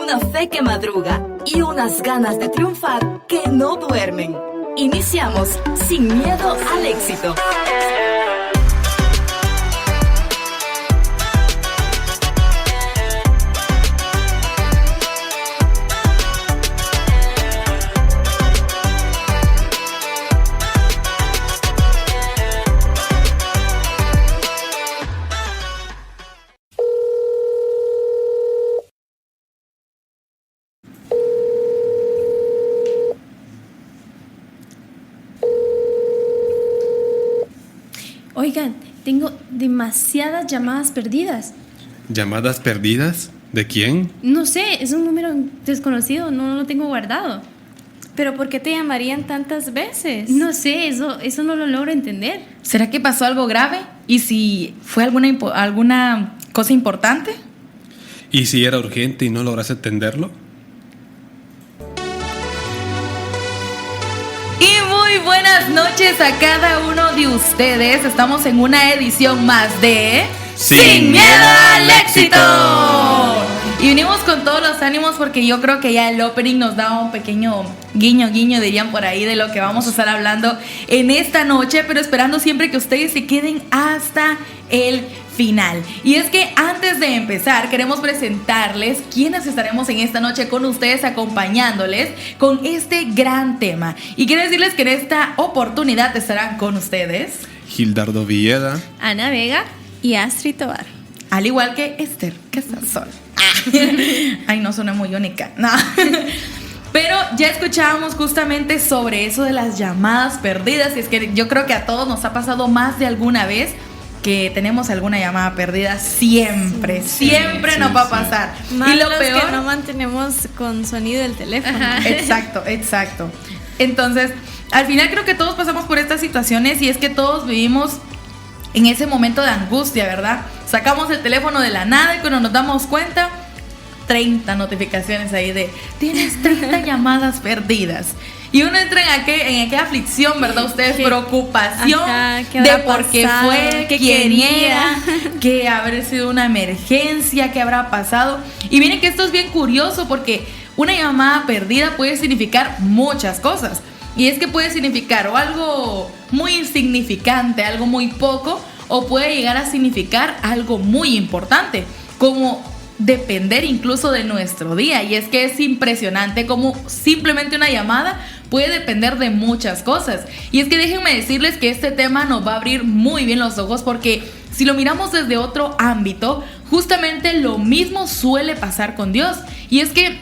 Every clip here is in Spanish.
una fe que madruga y unas ganas de triunfar que no duermen. Iniciamos Sin Miedo al Éxito. Oigan, tengo demasiadas llamadas perdidas. ¿Llamadas perdidas? ¿De quién? No sé, es un número desconocido, no lo tengo guardado. ¿Pero por qué te llamarían tantas veces? No sé, eso no lo logro entender. ¿Será que pasó algo grave? ¿Y si fue alguna cosa importante? ¿Y si era urgente y no lograste entenderlo? Buenas noches a cada uno de ustedes. Estamos en una edición más de Sin Miedo al Éxito. Y venimos con todos los ánimos porque yo creo que ya el opening nos da un pequeño guiño, dirían por ahí, de lo que vamos a estar hablando en esta noche, pero esperando siempre que ustedes se queden hasta el final. Y es que antes de empezar queremos presentarles quiénes estaremos en esta noche con ustedes, acompañándoles con este gran tema. Y quiero decirles que en esta oportunidad estarán con ustedes Gildardo Villeda, Ana Vega y Astrid Tobar. Al igual que Esther Casasola. Ay, no, suena muy única. No. Pero ya escuchábamos justamente sobre eso de las llamadas perdidas. Y es que yo creo que a todos nos ha pasado más de alguna vez que tenemos alguna llamada perdida. Siempre nos va a pasar. Más y lo los peor, que no mantenemos con sonido el teléfono. ajá, exacto. Entonces, al final creo que todos pasamos por estas situaciones y es que todos vivimos en ese momento de angustia, ¿verdad? Sacamos el teléfono de la nada y cuando nos damos cuenta, 30 notificaciones ahí de tienes 30 llamadas perdidas. Y uno entra en aquella aflicción, ¿verdad? Ustedes, preocupación de por qué fue, quién era, que habrá sido una emergencia, qué habrá pasado. Y miren que esto es bien curioso porque una llamada perdida puede significar muchas cosas. Y es que puede significar o algo muy insignificante, algo muy poco, o puede llegar a significar algo muy importante, como depender incluso de nuestro día. Y es que es impresionante cómo simplemente una llamada puede depender de muchas cosas. Y es que déjenme decirles que este tema nos va a abrir muy bien los ojos porque si lo miramos desde otro ámbito, justamente lo mismo suele pasar con Dios. Y es que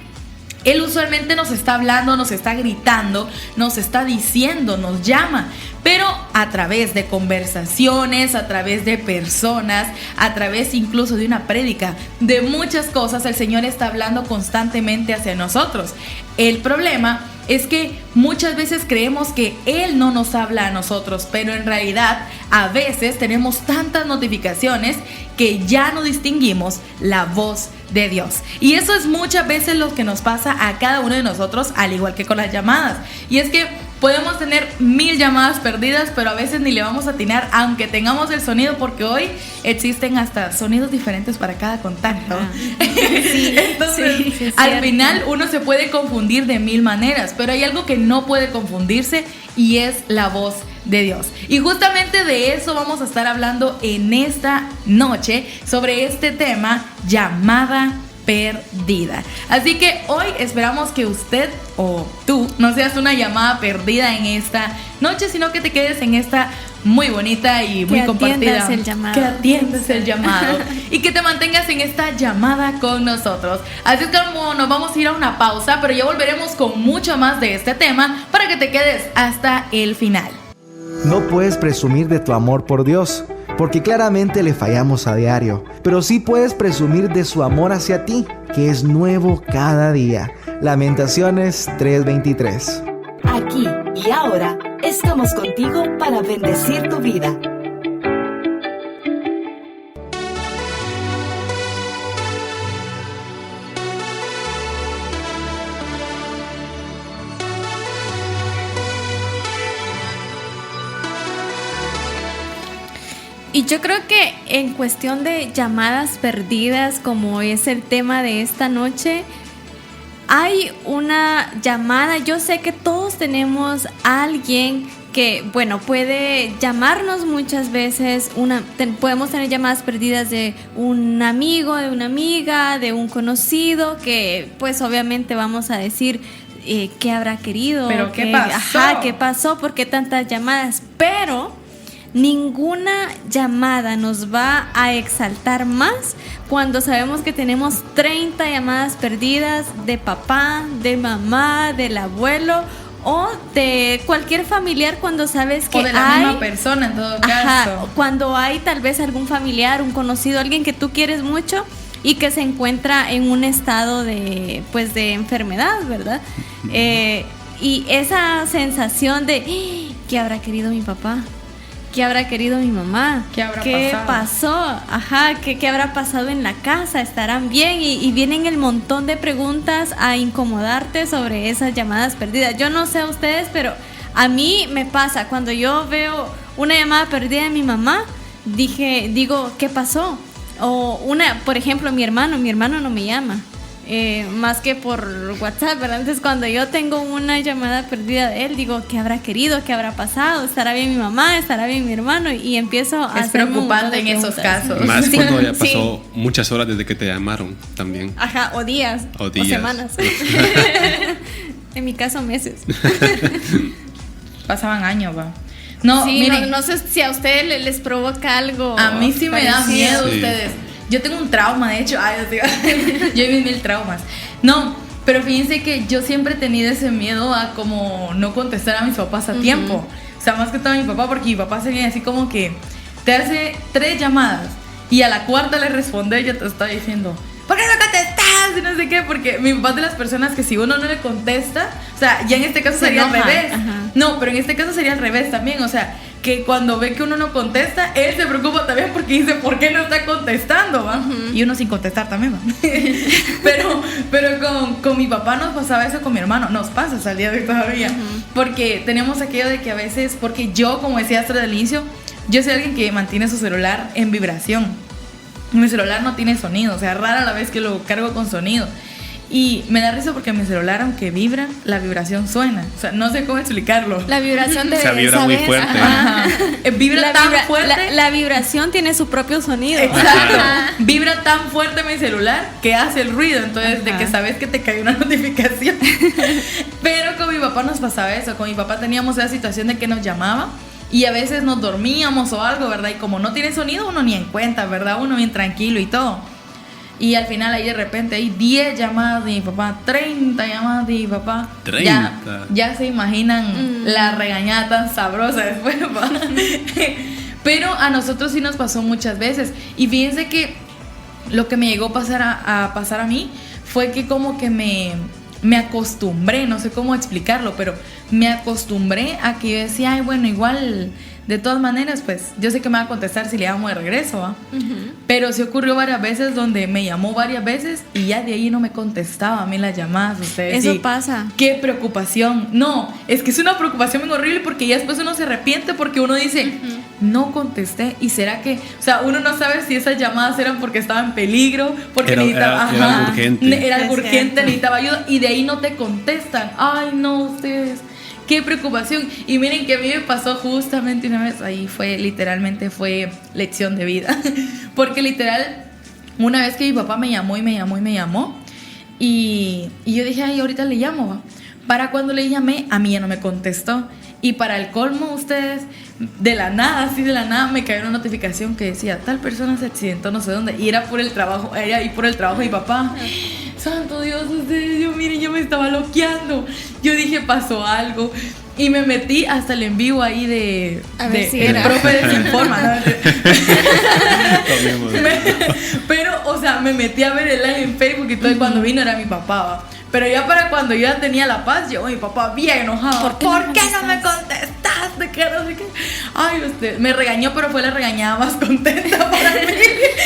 Él usualmente nos está hablando, nos está gritando, nos está diciendo, nos llama, pero a través de conversaciones, a través de personas, a través incluso de una prédica, de muchas cosas, el Señor está hablando constantemente hacia nosotros. El problema es que muchas veces creemos que Él no nos habla a nosotros, pero en realidad a veces tenemos tantas notificaciones que ya no distinguimos la voz de Dios. Y eso es muchas veces lo que nos pasa a cada uno de nosotros, al igual que con las llamadas. Y es que podemos tener 1000 llamadas perdidas, pero a veces ni le vamos a atinar, aunque tengamos el sonido, porque hoy existen hasta sonidos diferentes para cada contacto. Sí, entonces, sí, al final uno se puede confundir de 1000 maneras, pero hay algo que no puede confundirse y es la voz de Dios. Y justamente de eso vamos a estar hablando en esta noche, sobre este tema, llamada perdida. Así que hoy esperamos que usted o tú no seas una llamada perdida en esta noche, sino que te quedes en esta muy bonita y muy compartida. Que atiendas el llamado y que te mantengas en esta llamada con nosotros. Así es como nos vamos a ir a una pausa, pero ya volveremos con mucho más de este tema para que te quedes hasta el final. No puedes presumir de tu amor por Dios, porque claramente le fallamos a diario, pero sí puedes presumir de su amor hacia ti, que es nuevo cada día. Lamentaciones 3:23. Aquí y ahora estamos contigo para bendecir tu vida. Y yo creo que en cuestión de llamadas perdidas, como es el tema de esta noche, hay una llamada. Yo sé que todos tenemos a alguien que, bueno, puede llamarnos muchas veces. Podemos tener llamadas perdidas de un amigo, de una amiga, de un conocido, que pues obviamente vamos a decir qué habrá querido. ¿Pero qué pasó? Ajá, ¿qué pasó? ¿Por qué tantas llamadas? Pero ninguna llamada nos va a exaltar más cuando sabemos que tenemos 30 llamadas perdidas de papá, de mamá, del abuelo o de cualquier familiar, cuando sabes que o de la misma persona en todo caso. Cuando hay tal vez algún familiar, un conocido, alguien que tú quieres mucho y que se encuentra en un estado de enfermedad, ¿verdad? Y esa sensación de ¿qué habrá querido mi papá? ¿Qué habrá querido mi mamá? ¿Qué pasó? Ajá, ¿qué habrá pasado en la casa? ¿Estarán bien? Y vienen el montón de preguntas a incomodarte sobre esas llamadas perdidas. Yo no sé a ustedes, pero a mí me pasa. Cuando yo veo una llamada perdida de mi mamá, digo, ¿qué pasó? O por ejemplo, mi hermano no me llama. Más que por WhatsApp, ¿verdad? Entonces cuando yo tengo una llamada perdida de él, digo, ¿qué habrá querido? ¿Qué habrá pasado? ¿Estará bien mi mamá? ¿Estará bien mi hermano? Y empiezo a es preocupante en esos casos. Más cuando ya pasó muchas horas desde que te llamaron también. Ajá, o días. O semanas. En mi caso, meses. Pasaban años, va. No, sí, miren, no sé si a ustedes les provoca algo. A mí sí me da miedo sí. Ustedes. Yo tengo un trauma, de hecho. Yo he 1000 traumas. No, pero fíjense que yo siempre he tenido ese miedo a como no contestar a mis papás a tiempo. O sea, más que todo a mi papá, porque mi papá sería así como que te hace 3 llamadas y a la cuarta le responde y ya te está diciendo, ¿por qué no contestas? Y no sé qué, porque mi papá es de las personas que si uno no le contesta, o sea, ya en este caso sería al revés. Ajá. No, pero en este caso sería al revés también, o sea, que cuando ve que uno no contesta, él se preocupa también porque dice, ¿por qué no está contestando? ¿Va? Y uno sin contestar también, ¿va? pero con mi papá nos pasaba eso, con mi hermano, nos pasa hasta el día de hoy todavía, porque tenemos aquello de que a veces, porque yo, como decía hasta el inicio, yo soy alguien que mantiene su celular en vibración. Mi celular no tiene sonido, o sea, rara la vez que lo cargo con sonido. Y me da risa porque mi celular, aunque vibra, la vibración suena. O sea, no sé cómo explicarlo. La vibración de... Se vibra muy fuerte. Ajá. Vibra tan fuerte. La vibración tiene su propio sonido. Exacto. Vibra tan fuerte mi celular que hace el ruido. Entonces, de que sabes que te cae una notificación. Pero con mi papá nos pasaba eso. Con mi papá teníamos esa situación de que nos llamaba y a veces nos dormíamos o algo, ¿verdad? Y como no tiene sonido, uno ni en cuenta, ¿verdad? Uno bien tranquilo y todo. Y al final ahí de repente hay 10 llamadas de mi papá, 30 llamadas de mi papá. 30. Ya se imaginan la regañada tan sabrosa después, ¿va? Pero a nosotros sí nos pasó muchas veces. Y fíjense que lo que me llegó a pasar a mí fue que como que me acostumbré, no sé cómo explicarlo, pero me acostumbré a que yo decía, ay, bueno, igual... De todas maneras, pues, yo sé que me va a contestar si le llamo de regreso, ¿va? Pero sí ocurrió varias veces donde me llamó varias veces y ya de ahí no me contestaba a mí las llamadas. Ustedes, eso pasa. Qué preocupación. No, es que es una preocupación bien horrible porque ya después uno se arrepiente porque uno dice, no contesté. ¿Y será que, o sea, uno no sabe si esas llamadas eran porque estaba en peligro, porque necesitaba... Era algo urgente. Era algo urgente, necesitaba ayuda y de ahí no te contestan. Ay, no, ustedes... Qué preocupación. Y miren que a mí me pasó justamente una vez. Ahí literalmente fue lección de vida. Porque literal, una vez que mi papá me llamó. Y yo dije, ay, ahorita le llamo, ¿va? Para cuando le llamé, a mí ya no me contestó. Y para el colmo, ustedes, de la nada, me cayó una notificación que decía, tal persona se accidentó no sé dónde. Y era por el trabajo, de mi papá. Santo Dios, ustedes, yo me estaba loqueando. Yo dije, pasó algo. Y me metí hasta el en vivo ahí el profe desinforma, ¿no? Pero, o sea, me metí a ver el live en Facebook y todo. Y cuando vino era mi papá, ¿va? Pero ya para cuando yo ya tenía la paz, llegó mi papá bien enojado. ¿Por qué no me contestaste? Que no sé qué. Ay, usted me regañó, pero fue la regañada más contenta para mí.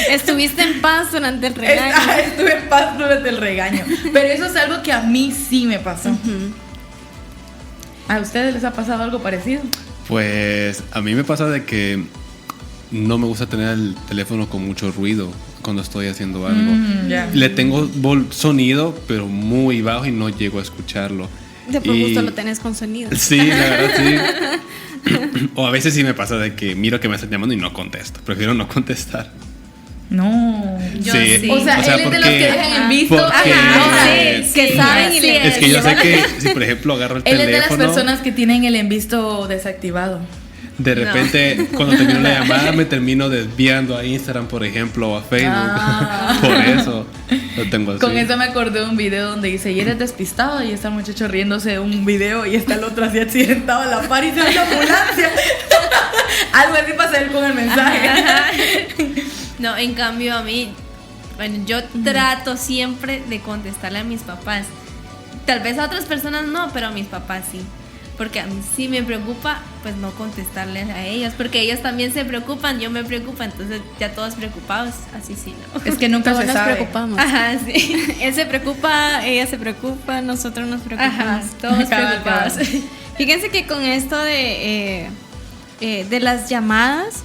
Estuviste en paz durante el regaño. Estuve en paz durante el regaño. Pero eso es algo que a mí sí me pasó. ¿A ustedes les ha pasado algo parecido? Pues a mí me pasa de que no me gusta tener el teléfono con mucho ruido. cuando estoy haciendo algo. Ya. Le tengo sonido, pero muy bajo y no llego a escucharlo. De por gusto lo tenés con sonido. Sí, la verdad, sí. O a veces sí me pasa de que miro que me están llamando y no contesto. Prefiero no contestar. No. Yo Sí. sí. O sea, él es de los que dejan en visto. porque- Sí, que saben y le Es que yo sé que si por ejemplo agarro el Él es de teléfono, las personas que tienen el en visto desactivado. de repente cuando termino la llamada me termino desviando a Instagram, por ejemplo, o a Facebook. Por eso lo tengo así. Con eso me acordé de un video donde dice, y eres despistado, y está el muchacho riéndose de un video y está el otro así accidentado a la par y se ve la ambulancia. Algo así pasa él con el mensaje. No, en cambio a mí, bueno, yo trato siempre de contestarle a mis papás. Tal vez a otras personas no, pero a mis papás sí. Porque a mí sí me preocupa, pues no contestarles a ellos. Porque ellos también se preocupan, yo me preocupo, entonces ya todos preocupados, así sí, ¿no? Es que nunca Todos se nos sabe. preocupamos. Ajá, sí. Él se preocupa, ella se preocupa, nosotros nos preocupamos. Ajá, todos Cabal, preocupados. cabal. Fíjense que con esto de las llamadas,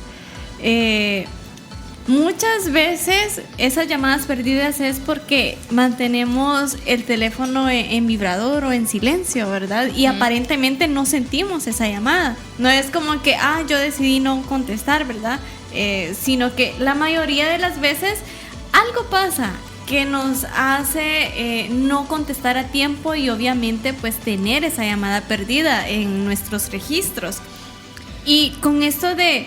muchas veces esas llamadas perdidas es porque mantenemos el teléfono en vibrador o en silencio, ¿verdad? Y aparentemente no sentimos esa llamada. No es como que, yo decidí no contestar, ¿verdad? Sino que la mayoría de las veces algo pasa que nos hace no contestar a tiempo y obviamente pues tener esa llamada perdida en nuestros registros. Y con esto de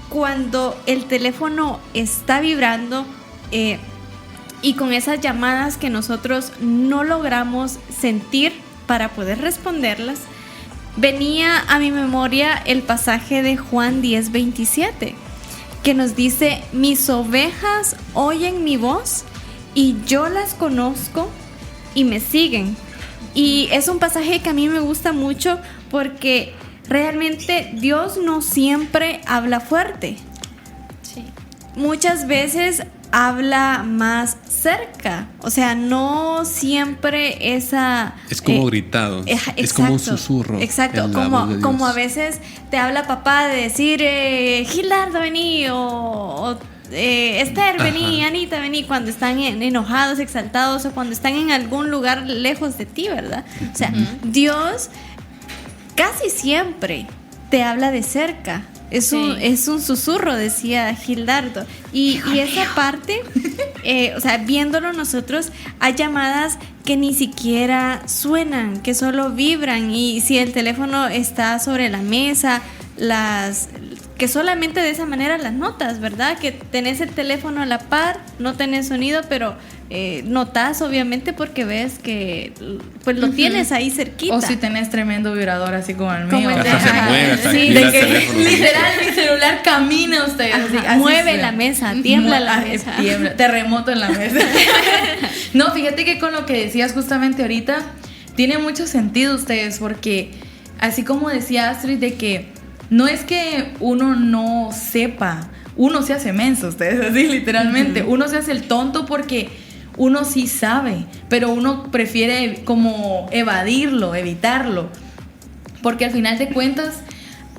cuando el teléfono está vibrando y con esas llamadas que nosotros no logramos sentir para poder responderlas, venía a mi memoria el pasaje de Juan 10:27, que nos dice: mis ovejas oyen mi voz y yo las conozco y me siguen. Y es un pasaje que a mí me gusta mucho porque realmente Dios no siempre habla fuerte. Sí. Muchas veces habla más cerca. O sea, no siempre esa... Es como gritado. Es como un susurro. Exacto. en la voz de Dios. Como a veces te habla papá de decir, Gilardo, vení, o Esther, vení, Ajá. Anita, vení, cuando están enojados, exaltados, o cuando están en algún lugar lejos de ti, ¿verdad? O sea, Dios casi siempre te habla de cerca. Es un susurro, decía Gildardo. Y esa parte, o sea, viéndolo nosotros, hay llamadas que ni siquiera suenan, que solo vibran. Y si el teléfono está sobre la mesa, que solamente de esa manera las notas, ¿verdad? Que tenés el teléfono a la par, no tenés sonido, pero notas obviamente porque ves que pues lo tienes ahí cerquita. O si tenés tremendo vibrador así como el mío. Como el de- Hasta se Ajá. mueve, hasta Sí, gira De el que teléfono. literal mi celular camina usted. Ajá, así mueve suena. la mesa, tiembla la mesa. Tiembla, terremoto en la mesa. No, fíjate que con lo que decías justamente ahorita, tiene mucho sentido ustedes, porque así como decía Astrid, de que no es que uno no sepa, uno se hace menso, ustedes así literalmente, uno se hace el tonto porque uno sí sabe, pero uno prefiere como evadirlo, evitarlo, porque al final de cuentas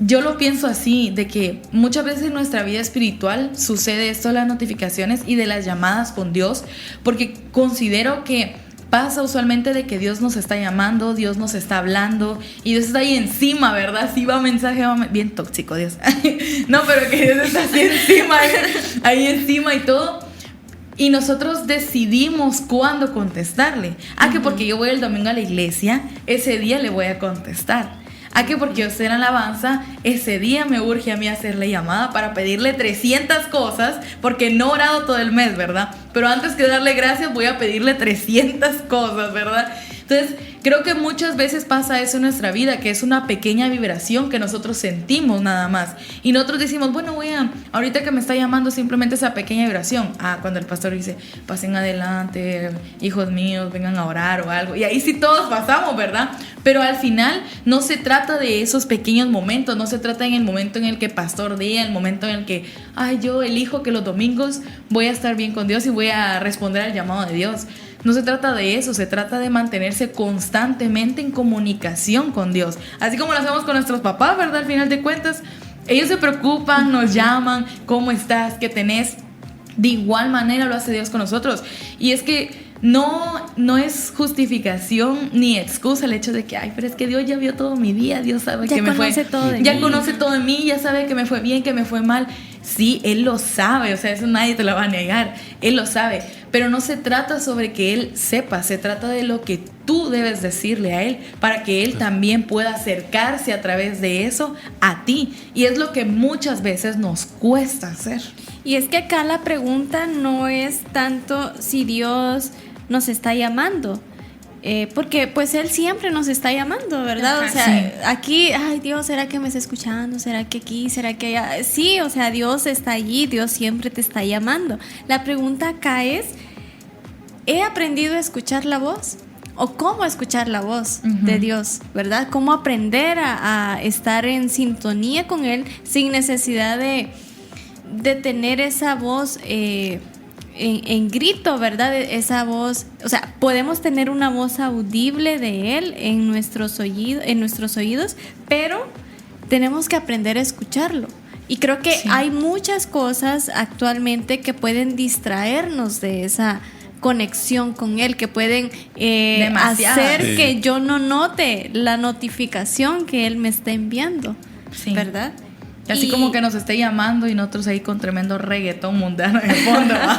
yo lo pienso así, de que muchas veces en nuestra vida espiritual sucede esto de las notificaciones y de las llamadas con Dios, porque considero que pasa usualmente de que Dios nos está llamando, Dios nos está hablando y Dios está ahí encima, ¿verdad? Sí va mensaje, bien tóxico Dios. No, pero que Dios está así encima, ahí encima y todo. Y nosotros decidimos cuándo contestarle. Que porque yo voy el domingo a la iglesia, ese día le voy a contestar. Que porque yo estoy en alabanza, ese día me urge a mí hacerle llamada para pedirle 300 cosas, porque no he orado todo el mes, ¿verdad? Pero antes que darle gracias voy a pedirle 300 cosas, ¿verdad? Entonces, creo que muchas veces pasa eso en nuestra vida, que es una pequeña vibración que nosotros sentimos nada más. Y nosotros decimos, bueno, ahorita que me está llamando simplemente esa pequeña vibración. Cuando el pastor dice, pasen adelante, hijos míos, vengan a orar o algo. Y ahí sí todos pasamos, ¿verdad? Pero al final no se trata de esos pequeños momentos, no se trata en el momento en el que pastor diga, el momento en el que, yo elijo que los domingos voy a estar bien con Dios y voy a responder al llamado de Dios. No se trata de eso, se trata de mantenerse constantemente en comunicación con Dios. Así como lo hacemos con nuestros papás, ¿verdad? Al final de cuentas, ellos se preocupan, nos llaman, ¿cómo estás? ¿Qué tenés? de igual manera lo hace Dios con nosotros. Y es que no es justificación ni excusa el hecho de que, ay, pero es que Dios ya vio todo mi día, Dios sabe que me fue, ya conoce todo de mí, ya sabe que me fue bien, que me fue mal. Sí, Él lo sabe, o sea, eso nadie te lo va a negar, Él lo sabe, pero no se trata sobre que Él sepa, se trata de lo que tú debes decirle a Él para que Él también pueda acercarse a través de eso a ti, y es lo que muchas veces nos cuesta hacer. Y es que acá la pregunta no es tanto si Dios nos está llamando, porque pues Él siempre nos está llamando, ¿verdad? Ajá, o sea, sí. Aquí, ay Dios, ¿será que me está escuchando? ¿Será que aquí? ¿Será que allá? Sí, o sea, Dios está allí, Dios siempre te está llamando. La pregunta acá es, ¿he aprendido a escuchar la voz? ¿O cómo escuchar la voz de Dios, verdad? ¿Cómo aprender a estar en sintonía con Él sin necesidad de tener esa voz en grito, ¿verdad? Esa voz, o sea, podemos tener una voz audible de Él en nuestros oídos, pero tenemos que aprender a escucharlo. Y creo que hay muchas cosas actualmente que pueden distraernos de esa conexión con Él, que pueden hacer que yo no note la notificación que Él me está enviando, ¿verdad? Así como que nos esté llamando y nosotros ahí con tremendo reggaetón mundano en el fondo, ¿va?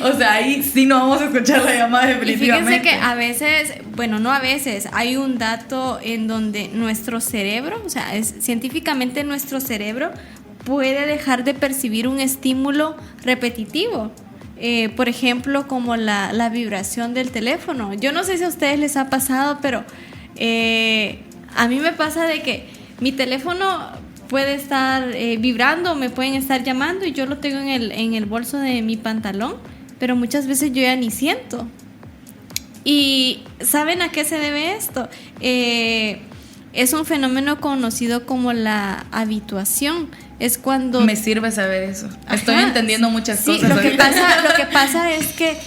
O sea, ahí sí no vamos a escuchar la llamada definitivamente. Y fíjense que a veces, bueno, no a veces, hay un dato en donde nuestro cerebro, o sea, científicamente nuestro cerebro puede dejar de percibir un estímulo repetitivo. Por ejemplo, como la vibración del teléfono. Yo no sé si a ustedes les ha pasado, pero a mí me pasa de que mi teléfono puede estar vibrando, me pueden estar llamando y yo lo tengo en el bolso de mi pantalón, pero muchas veces yo ya ni siento. ¿Y saben a qué se debe esto? Es un fenómeno conocido como la habituación. Es cuando... Me sirve saber eso. Estoy entendiendo muchas cosas. Lo que pasa es que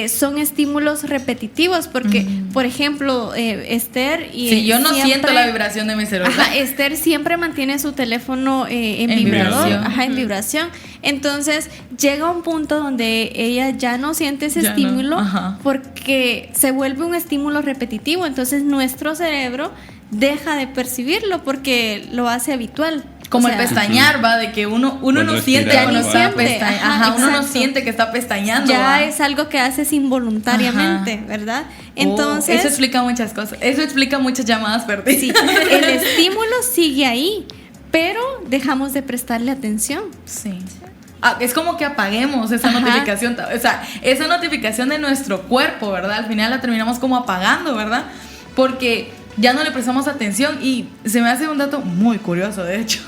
son estímulos repetitivos porque, por ejemplo, Esther y si yo no siento la vibración de mi celular. Esther siempre mantiene su teléfono en vibrador, en vibración. Entonces llega un punto donde ella ya no siente ese estímulo porque se vuelve un estímulo repetitivo. Entonces nuestro cerebro deja de percibirlo porque lo hace habitual. Como el pestañear, va, de que uno no siente cuando está pestañando. Uno no siente que está pestañando. Ya es algo que haces involuntariamente, ¿verdad? Entonces, eso explica muchas cosas. Eso explica muchas llamadas perdidas. Sí, el estímulo sigue ahí, pero dejamos de prestarle atención. Sí. Es como que apaguemos esa notificación. O sea, esa notificación de nuestro cuerpo, ¿verdad? Al final la terminamos como apagando, ¿verdad? Porque ya no le prestamos atención y se me hace un dato muy curioso, de hecho,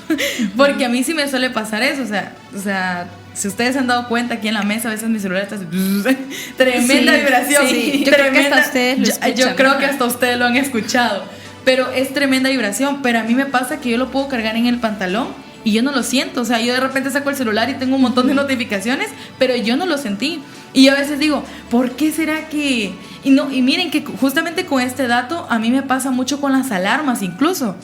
porque a mí sí me suele pasar eso, o sea, si ustedes se han dado cuenta aquí en la mesa, a veces mi celular está así, tremenda vibración. Sí. Yo creo que hasta ustedes lo escuchan. Yo creo que hasta ustedes lo han escuchado, pero es tremenda vibración, pero a mí me pasa que yo lo puedo cargar en el pantalón y yo no lo siento, o sea, yo de repente saco el celular y tengo un montón de notificaciones, pero yo no lo sentí. Y yo a veces digo, ¿por qué será que...? Y miren que justamente con este dato a mí me pasa mucho con las alarmas incluso.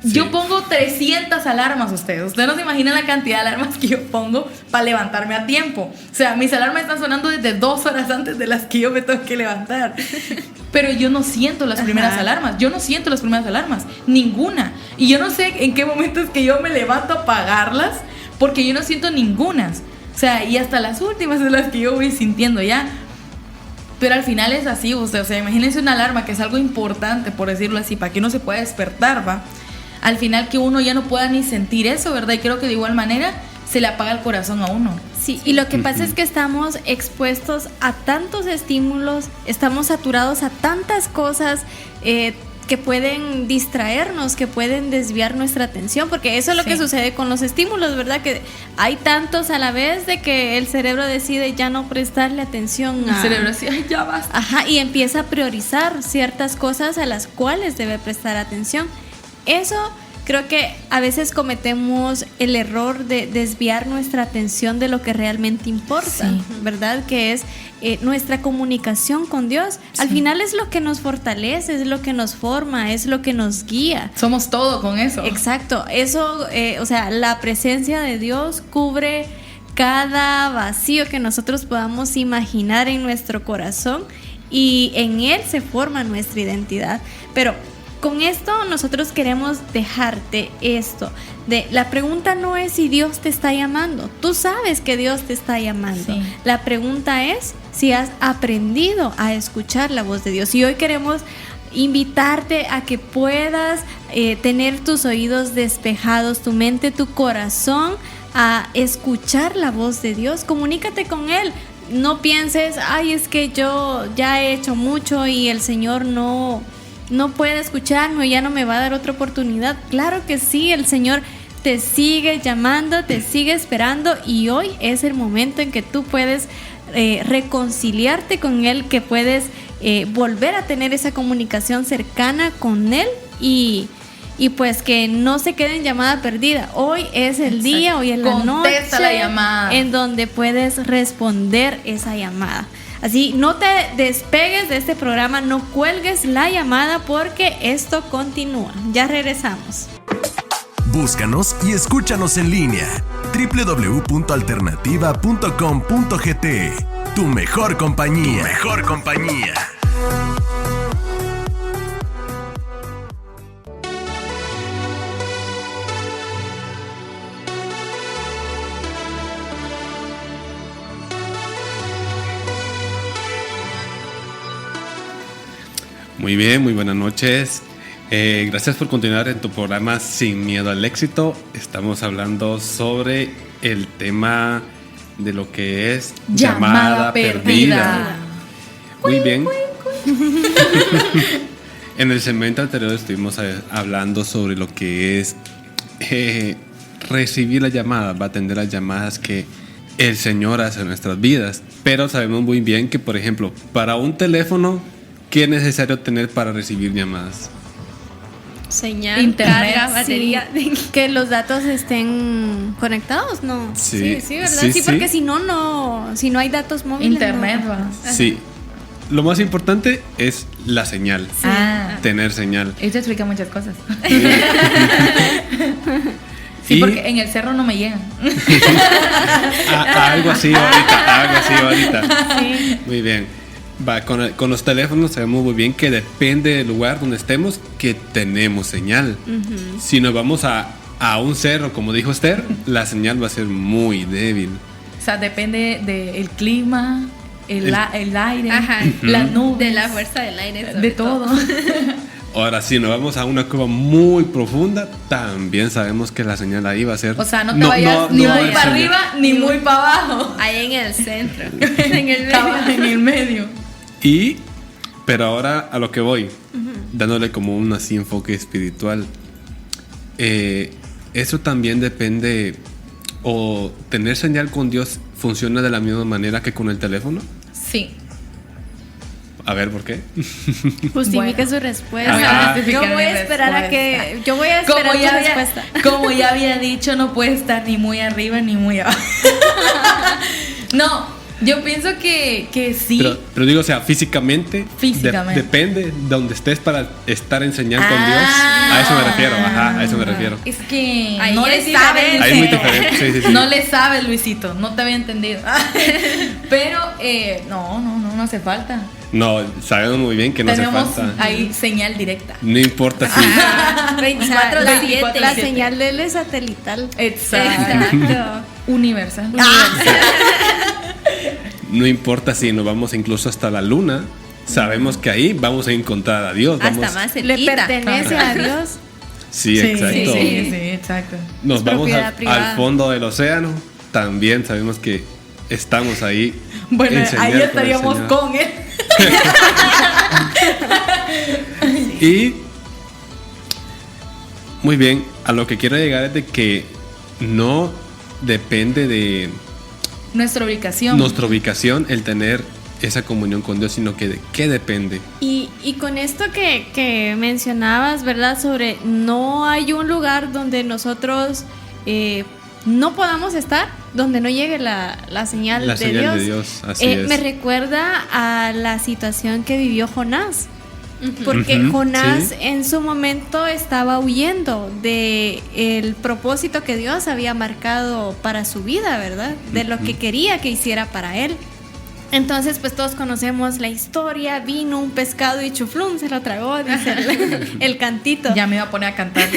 Sí. Yo pongo 300 alarmas ustedes no se imaginan la cantidad de alarmas que yo pongo para levantarme a tiempo. O sea, mis alarmas están sonando desde 2 horas antes de las que yo me tengo que levantar. Pero yo no siento las primeras alarmas. Yo no siento las primeras alarmas. Ninguna. Y yo no sé en qué momento es que yo me levanto a apagarlas porque yo no siento ningunas. O sea, y hasta las últimas es las que yo voy sintiendo ya. Pero al final es así, o sea, imagínense una alarma que es algo importante, por decirlo así, para que uno se pueda despertar, ¿va? Al final que uno ya no pueda ni sentir eso, ¿verdad? Y creo que de igual manera se le apaga el corazón a uno. Sí, y lo que pasa es que estamos expuestos a tantos estímulos, estamos saturados a tantas cosas que pueden distraernos, que pueden desviar nuestra atención, porque eso es lo que sucede con los estímulos, ¿verdad? Que hay tantos a la vez de que el cerebro decide ya no prestarle atención El cerebro dice, ay, ya basta. Y empieza a priorizar ciertas cosas a las cuales debe prestar atención. Eso creo que a veces cometemos el error de desviar nuestra atención de lo que realmente importa, ¿verdad? Que es nuestra comunicación con Dios. Al final es lo que nos fortalece, es lo que nos forma, es lo que nos guía. Somos todo con eso. Exacto. Eso, o sea, la presencia de Dios cubre cada vacío que nosotros podamos imaginar en nuestro corazón, y en Él se forma nuestra identidad. Pero con esto nosotros queremos dejarte esto. La pregunta no es si Dios te está llamando. Tú sabes que Dios te está llamando. Sí. La pregunta es si has aprendido a escuchar la voz de Dios. Y hoy queremos invitarte a que puedas tener tus oídos despejados, tu mente, tu corazón, a escuchar la voz de Dios. Comunícate con Él. No pienses, ay, es que yo ya he hecho mucho y el Señor no puede escucharme o ya no me va a dar otra oportunidad. Claro que sí, el Señor te sigue llamando, te sigue esperando, y hoy es el momento en que tú puedes reconciliarte con Él, que puedes volver a tener esa comunicación cercana con Él, y pues que no se quede en llamada perdida. Hoy es el día, hoy es la noche. Contesta la llamada. En donde puedes responder esa llamada. Así, no te despegues de este programa, no cuelgues la llamada, porque esto continúa. Ya regresamos. Búscanos y escúchanos en línea. www.alternativa.com.gt. Tu mejor compañía. Tu mejor compañía. Muy bien, muy buenas noches. Gracias por continuar en tu programa Sin Miedo al Éxito. Estamos hablando sobre el tema de lo que es llamada perdida. Muy bien. En el segmento anterior estuvimos hablando sobre lo que es recibir la llamada, va a atender las llamadas que el Señor hace en nuestras vidas. Pero sabemos muy bien que, por ejemplo, para un teléfono, ¿qué es necesario tener para recibir llamadas? Señal, Internet, carga, batería. Sí, que los datos estén conectados, ¿no? Sí, Sí, ¿verdad? sí, Sí, porque sí. si no hay datos móviles. Internet, no. va. Sí. Lo más importante es la señal. Ah, Tener señal. esto explica muchas cosas. Sí, Y- porque en el cerro no me llegan. Algo así ahorita. Sí. Muy bien. Va, con los teléfonos sabemos muy bien que depende del lugar donde estemos que tenemos señal. Si nos vamos a un cerro, como dijo Esther, la señal va a ser muy débil. O sea, depende del clima, el aire, Ajá. las nubes, De la fuerza del aire. sobre de todo. Ahora, si nos vamos a una cueva muy profunda, también sabemos que la señal ahí va a ser... O sea, no te vayas ni no muy va a para ser- arriba ni muy para abajo. Ahí en el centro. En el Estaba medio. en el medio. Pero ahora a lo que voy, dándole como un así enfoque espiritual. Eso también depende, o tener señal con Dios funciona de la misma manera que con el teléfono. Sí. A ver, ¿por qué? Justifique Bueno. su respuesta. Ajá. Yo voy a esperar a que. Yo voy a esperar tu respuesta. Como ya había dicho, no puede estar ni muy arriba ni muy abajo. No, yo pienso que sí. Pero digo, o sea, físicamente. Físicamente. Depende de donde estés para estar en señal con Ah. Dios. A eso me refiero, ajá, a eso me refiero. Es que Ahí no es le sabe, diferente. Ahí es muy Luisito. diferente, sí. No le sabe, Luisito. No te había entendido. Pero no hace falta. No, sabemos muy bien que no Tenemos hace falta. ahí señal directa. No importa si. 24 la, 7. la señal de él es satelital. Exacto. Exacto. Universal. No importa si nos vamos incluso hasta la luna, sabemos que ahí vamos a encontrar a Dios. Hasta Vamos, más Le cerquita. pertenece a Dios. sí, exacto. Sí, exacto. Nos Es vamos propiedad privada. al fondo del océano, también sabemos que estamos ahí. Bueno, en señal ahí con el estaríamos Señor. con él. Y muy bien, a lo que quiero llegar es de que no depende de Nuestra ubicación. nuestra ubicación el tener esa comunión con Dios, sino que de qué depende. Y con esto que mencionabas, ¿verdad? Sobre no hay un lugar donde nosotros no podamos estar, donde no llegue la señal, La señal de Dios, así es. Me recuerda a la situación que vivió Jonás. Porque Ujú, Jonás sí. en su momento estaba huyendo de el propósito que Dios había marcado para su vida, ¿verdad? De lo que quería que hiciera para él. Entonces, pues todos conocemos la historia. Vino un pescado y chuflún se lo tragó, dice el cantito. Ya me iba a poner a cantar.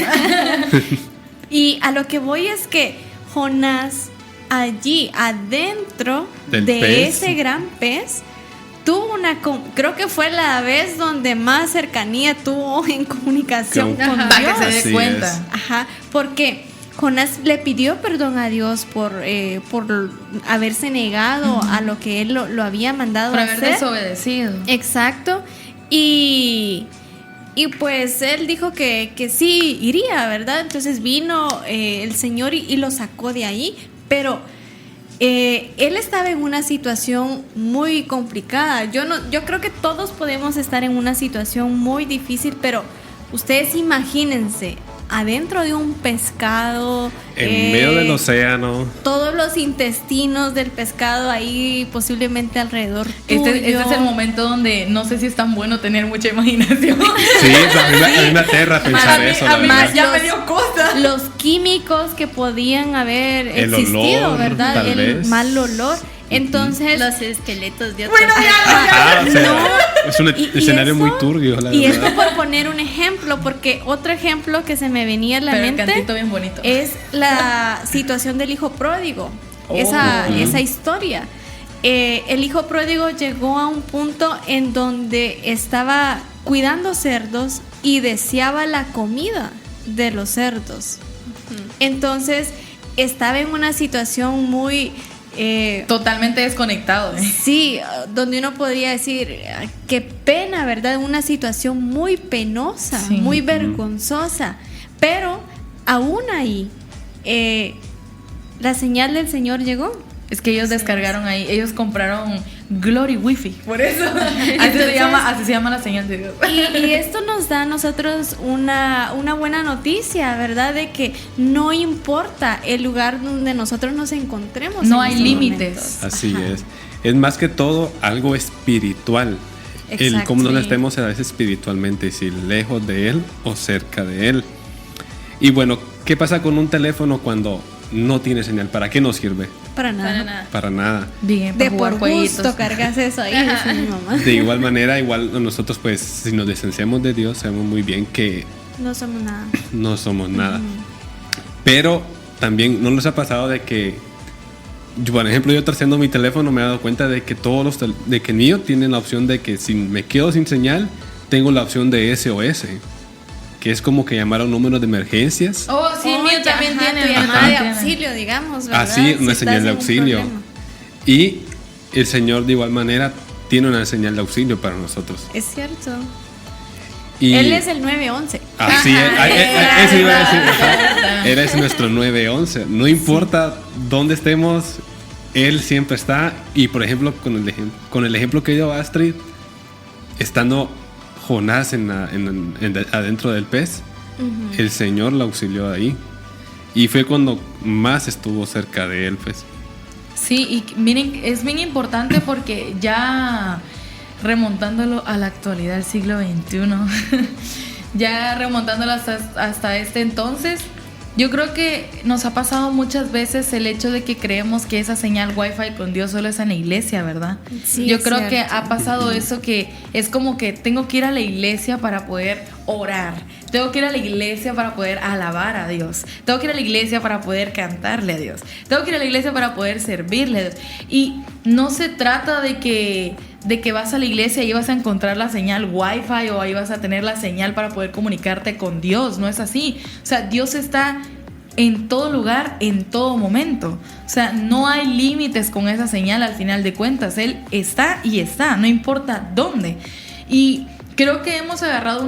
Y a lo que voy es que Jonás, allí adentro Del de pez. ese gran pez, tuvo creo que fue la vez donde más cercanía tuvo en comunicación con Para que Dios. se dé Así cuenta. es. Ajá, porque Jonás le pidió perdón a Dios por haberse negado a lo que él lo había mandado Por a haber hacer. desobedecido. Exacto. Y pues él dijo que sí iría, ¿verdad? Entonces vino el Señor y lo sacó de ahí, pero él estaba en una situación muy complicada. Yo creo que todos podemos estar en una situación muy difícil, pero ustedes imagínense, adentro de un pescado, En medio del océano. todos los intestinos del pescado ahí posiblemente alrededor tuyo. Este es el momento donde no sé si es tan bueno tener mucha imaginación. Sí, a mí me aterra pensar eso, la a mí verdad. ya me dio cosa. Los químicos que podían haber El existido, olor, ¿verdad? tal El vez. mal olor. Entonces, Los esqueletos de otros. Bueno, Ah, o sea, No. es un y escenario eso- muy turbio, la y verdad. esto por poner un ejemplo, porque otro ejemplo que se me venía a la Pero el mente cantito bien bonito. es la situación del hijo pródigo. Oh. Esa historia. El hijo pródigo llegó a un punto en donde estaba cuidando cerdos y deseaba la comida de los cerdos. Entonces estaba en una situación muy Totalmente desconectado. sí, donde uno podría decir qué pena, ¿verdad? Una situación muy penosa, Sí. muy vergonzosa, pero aún ahí la señal del Señor llegó. Es que ellos descargaron ahí, ellos compraron Glory Wi-Fi. Por eso. así Entonces- se llama la señal de Dios. Y esto nos da a nosotros una buena noticia, ¿verdad? De que no importa el lugar donde nosotros nos encontremos. No en hay esos límites. momentos. Así Ajá. es. Es más que todo algo espiritual. El Exacto. cómo nos Sí. estemos a veces espiritualmente, si lejos de Él o cerca de Él. Y bueno, ¿qué pasa con un teléfono cuando no tiene señal? ¿Para qué nos sirve? Para nada. Para nada. Para nada. Bien, De para jugar por jueguitos. gusto cargas eso ahí, dice mi mamá. De igual manera, igual nosotros pues si nos distanciamos de Dios sabemos muy bien que No somos nada. no somos nada. Pero también no les ha pasado de que, por ejemplo, yo trasteando mi teléfono me he dado cuenta de que de que el mío tiene la opción de que si me quedo sin señal, tengo la opción de SOS, que es como que llamar a un número de emergencias. Oh, sí, el mío Oye, también ajá, tiene. tu llamada Ajá, de tiene. auxilio, digamos, ¿verdad? Así, una Si señal estás de en un auxilio. problema. Y el Señor de igual manera tiene una señal de auxilio para nosotros. Es cierto. Y Él es el 911. así es, eso iba a decir. Ajá. Él es nuestro 911. No importa dónde estemos, Él siempre está. Y por ejemplo, con el ejemplo que dio Astrid, estando Jonás adentro del pez, el Señor lo auxilió ahí. Y fue cuando más estuvo cerca de Él, pues. Sí, y miren, es bien importante porque ya remontándolo a la actualidad del siglo XXI, ya remontándolo hasta este entonces, yo creo que nos ha pasado muchas veces el hecho de que creemos que esa señal Wi-Fi con Dios solo es en la iglesia, ¿verdad? Sí, yo es creo que cierto. ha pasado eso, que es como que tengo que ir a la iglesia para poder orar, tengo que ir a la iglesia para poder alabar a Dios, tengo que ir a la iglesia para poder cantarle a Dios, tengo que ir a la iglesia para poder servirle a Dios. Y no se trata de que vas a la iglesia y vas a encontrar la señal Wi-Fi o ahí vas a tener la señal para poder comunicarte con Dios. No es así. O sea, Dios está en todo lugar, en todo momento. O sea, no hay límites con esa señal al final de cuentas. Él está y está, no importa dónde. Y creo que hemos agarrado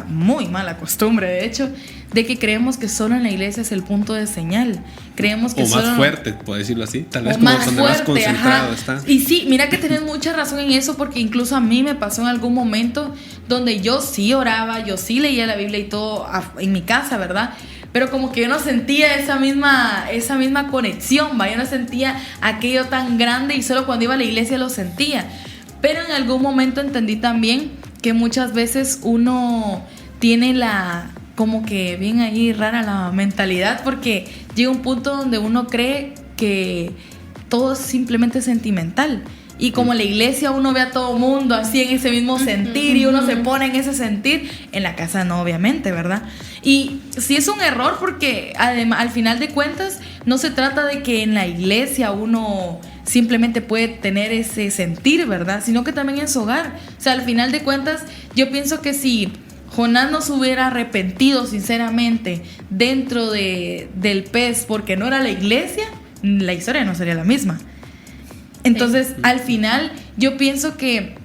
muy mala costumbre, de hecho, de que creemos que solo en la iglesia es el punto de señal. Creemos que O más solo fuerte, por decirlo así. Tal vez o como más donde más fuerte, concentrado ajá. está. Y sí, mira que tenés mucha razón en eso, porque incluso a mí me pasó en algún momento donde yo sí oraba, yo sí leía la Biblia y todo en mi casa, ¿verdad? Pero como que yo no sentía esa misma conexión, ¿va? Yo no sentía aquello tan grande y solo cuando iba a la iglesia lo sentía. pero en algún momento entendí también que muchas veces uno tiene como que bien ahí rara la mentalidad, porque llega un punto donde uno cree que todo es simplemente sentimental. Y como en la iglesia uno ve a todo mundo así en ese mismo sentir y uno se pone en ese sentir, en la casa no, obviamente, ¿verdad? Y sí es un error, porque además, al final de cuentas no se trata de que en la iglesia uno simplemente puede tener ese sentir, ¿verdad? Sino que también en su hogar. O sea, al final de cuentas yo pienso que si Jonás no se hubiera arrepentido sinceramente dentro del pez porque no era la iglesia, la historia no sería la misma. Entonces, al final, yo pienso que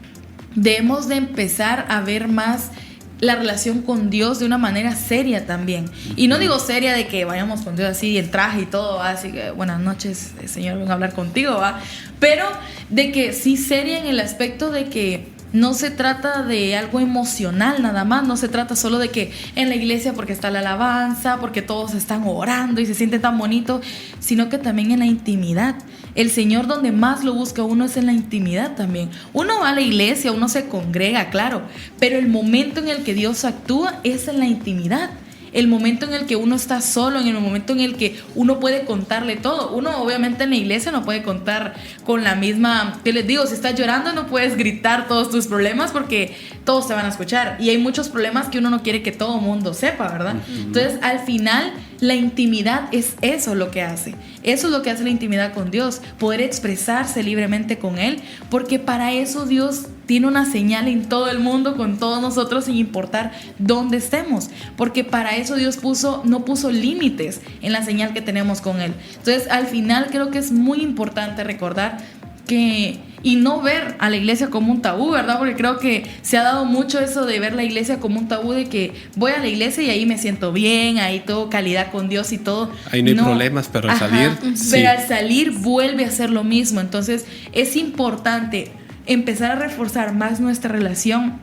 debemos de empezar a ver más la relación con Dios de una manera seria también. Y no digo seria de que vayamos con Dios así en traje y todo, ¿va? Así que buenas noches, Señor, vengo a hablar contigo, ¿va? Pero de que sí seria en el aspecto de que no se trata de algo emocional nada más, no se trata solo de que en la iglesia porque está la alabanza, porque todos están orando y se siente tan bonito, sino que también en la intimidad. El Señor donde más lo busca uno es en la intimidad también. Uno va a la iglesia, uno se congrega, claro, pero el momento en el que Dios actúa es en la intimidad. El momento en el que uno está solo, en el momento en el que uno puede contarle todo. Uno obviamente en la iglesia no puede contar con la misma, que les digo, si estás llorando no puedes gritar todos tus problemas porque todos te van a escuchar. Y hay muchos problemas que uno no quiere que todo el mundo sepa, ¿verdad? Entonces al final la intimidad es eso lo que hace. Eso es lo que hace la intimidad con Dios. Poder expresarse libremente con Él. Porque para eso Dios tiene una señal en todo el mundo con todos nosotros sin importar dónde estemos, porque para eso Dios no puso límites en la señal que tenemos con Él. Entonces al final creo que es muy importante recordar que, y no ver a la iglesia como un tabú, ¿verdad? Porque creo que se ha dado mucho eso de ver la iglesia como un tabú, de que voy a la iglesia y ahí me siento bien, ahí tengo calidad con Dios y todo. Ahí no hay problemas, pero al salir sí. Pero al salir vuelve a ser lo mismo. Entonces es importante empezar a reforzar más nuestra relación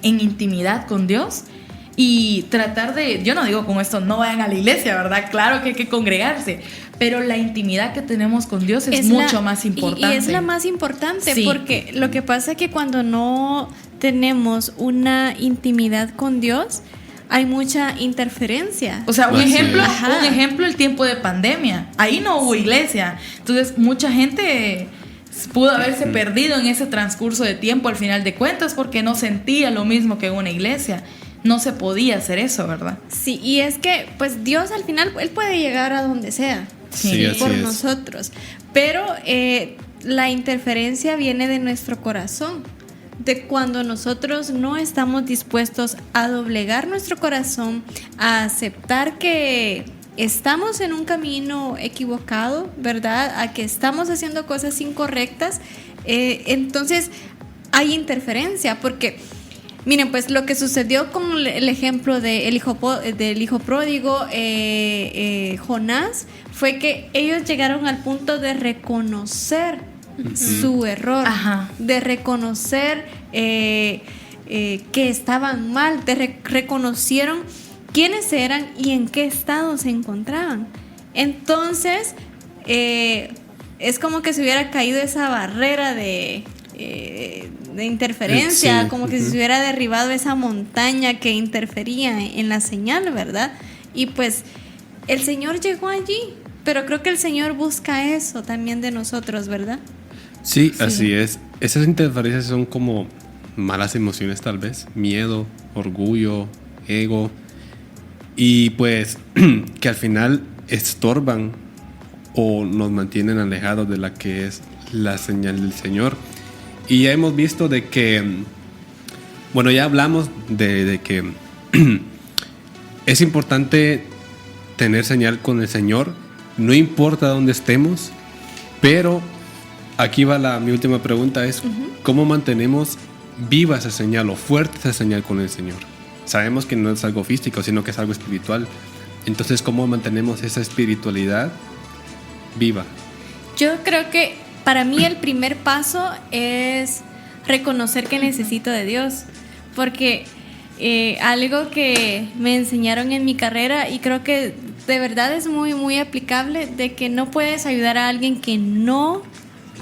en intimidad con Dios y tratar de, yo no digo con esto no vayan a la iglesia, ¿verdad? Claro que hay que congregarse, pero la intimidad que tenemos con Dios es mucho más importante. Y es la más importante, sí. Porque lo que pasa es que cuando no tenemos una intimidad con Dios, hay mucha interferencia. O sea, un ejemplo, el tiempo de pandemia. Ahí no hubo iglesia. Entonces, mucha gente pudo haberse perdido en ese transcurso de tiempo al final de cuentas porque no sentía lo mismo que en una iglesia. No se podía hacer eso, ¿verdad? Sí, y es que pues Dios al final, Él puede llegar a donde sea, sí, por es. nosotros. Pero la interferencia viene de nuestro corazón, de cuando nosotros no estamos dispuestos a doblegar nuestro corazón, a aceptar que estamos en un camino equivocado, ¿verdad? A que estamos haciendo cosas incorrectas, entonces hay interferencia, porque miren, pues lo que sucedió con el ejemplo del hijo pródigo, Jonás, fue que ellos llegaron al punto de reconocer su error, de reconocer que estaban mal, reconocieron quiénes eran y en qué estado se encontraban. Entonces, es como que se hubiera caído esa barrera de interferencia, sí, como que se hubiera derribado esa montaña que interfería en la señal, ¿verdad? Y pues el Señor llegó allí, pero creo que el Señor busca eso también de nosotros, ¿verdad? Sí, así es. Esas interferencias son como malas emociones tal vez, miedo, orgullo, ego, y pues que al final estorban o nos mantienen alejados de la que es la señal del Señor. Y ya hemos visto de que, bueno, ya hablamos de que es importante tener señal con el Señor, no importa dónde estemos, pero aquí va mi última pregunta, es ¿cómo mantenemos viva esa señal o fuerte esa señal con el Señor? Sabemos que no es algo físico, sino que es algo espiritual. Entonces, ¿cómo mantenemos esa espiritualidad viva? Yo creo que para mí el primer paso es reconocer que necesito de Dios, porque algo que me enseñaron en mi carrera y creo que de verdad es muy, muy aplicable, de que no puedes ayudar a alguien que no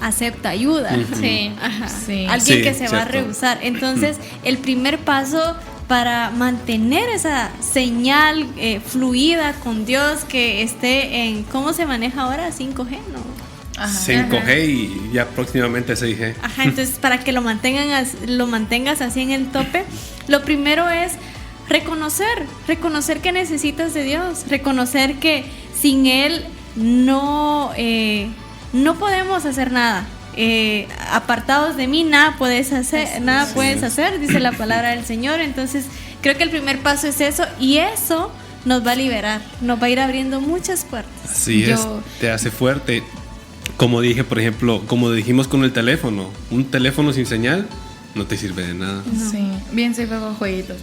acepta ayuda. Sí. Ajá. Sí. Alguien Sí, que se va a cierto. rehusar. Entonces, el primer paso para mantener esa señal fluida con Dios, que esté en, ¿cómo se maneja ahora? 5G, ¿no? Ajá. 5G y ya próximamente 6G. Ajá, entonces para que lo mantengas así en el tope, lo primero es reconocer que necesitas de Dios, reconocer que sin Él no podemos hacer nada. Apartados de mí nada puedes hacer, dice la palabra del Señor. Entonces creo que el primer paso es eso, y eso nos va a liberar, nos va a ir abriendo muchas puertas. Así es, te hace fuerte. Como dije, por ejemplo, como dijimos con el teléfono, un teléfono sin señal no te sirve de nada. Sí, bien se juega jueguitos.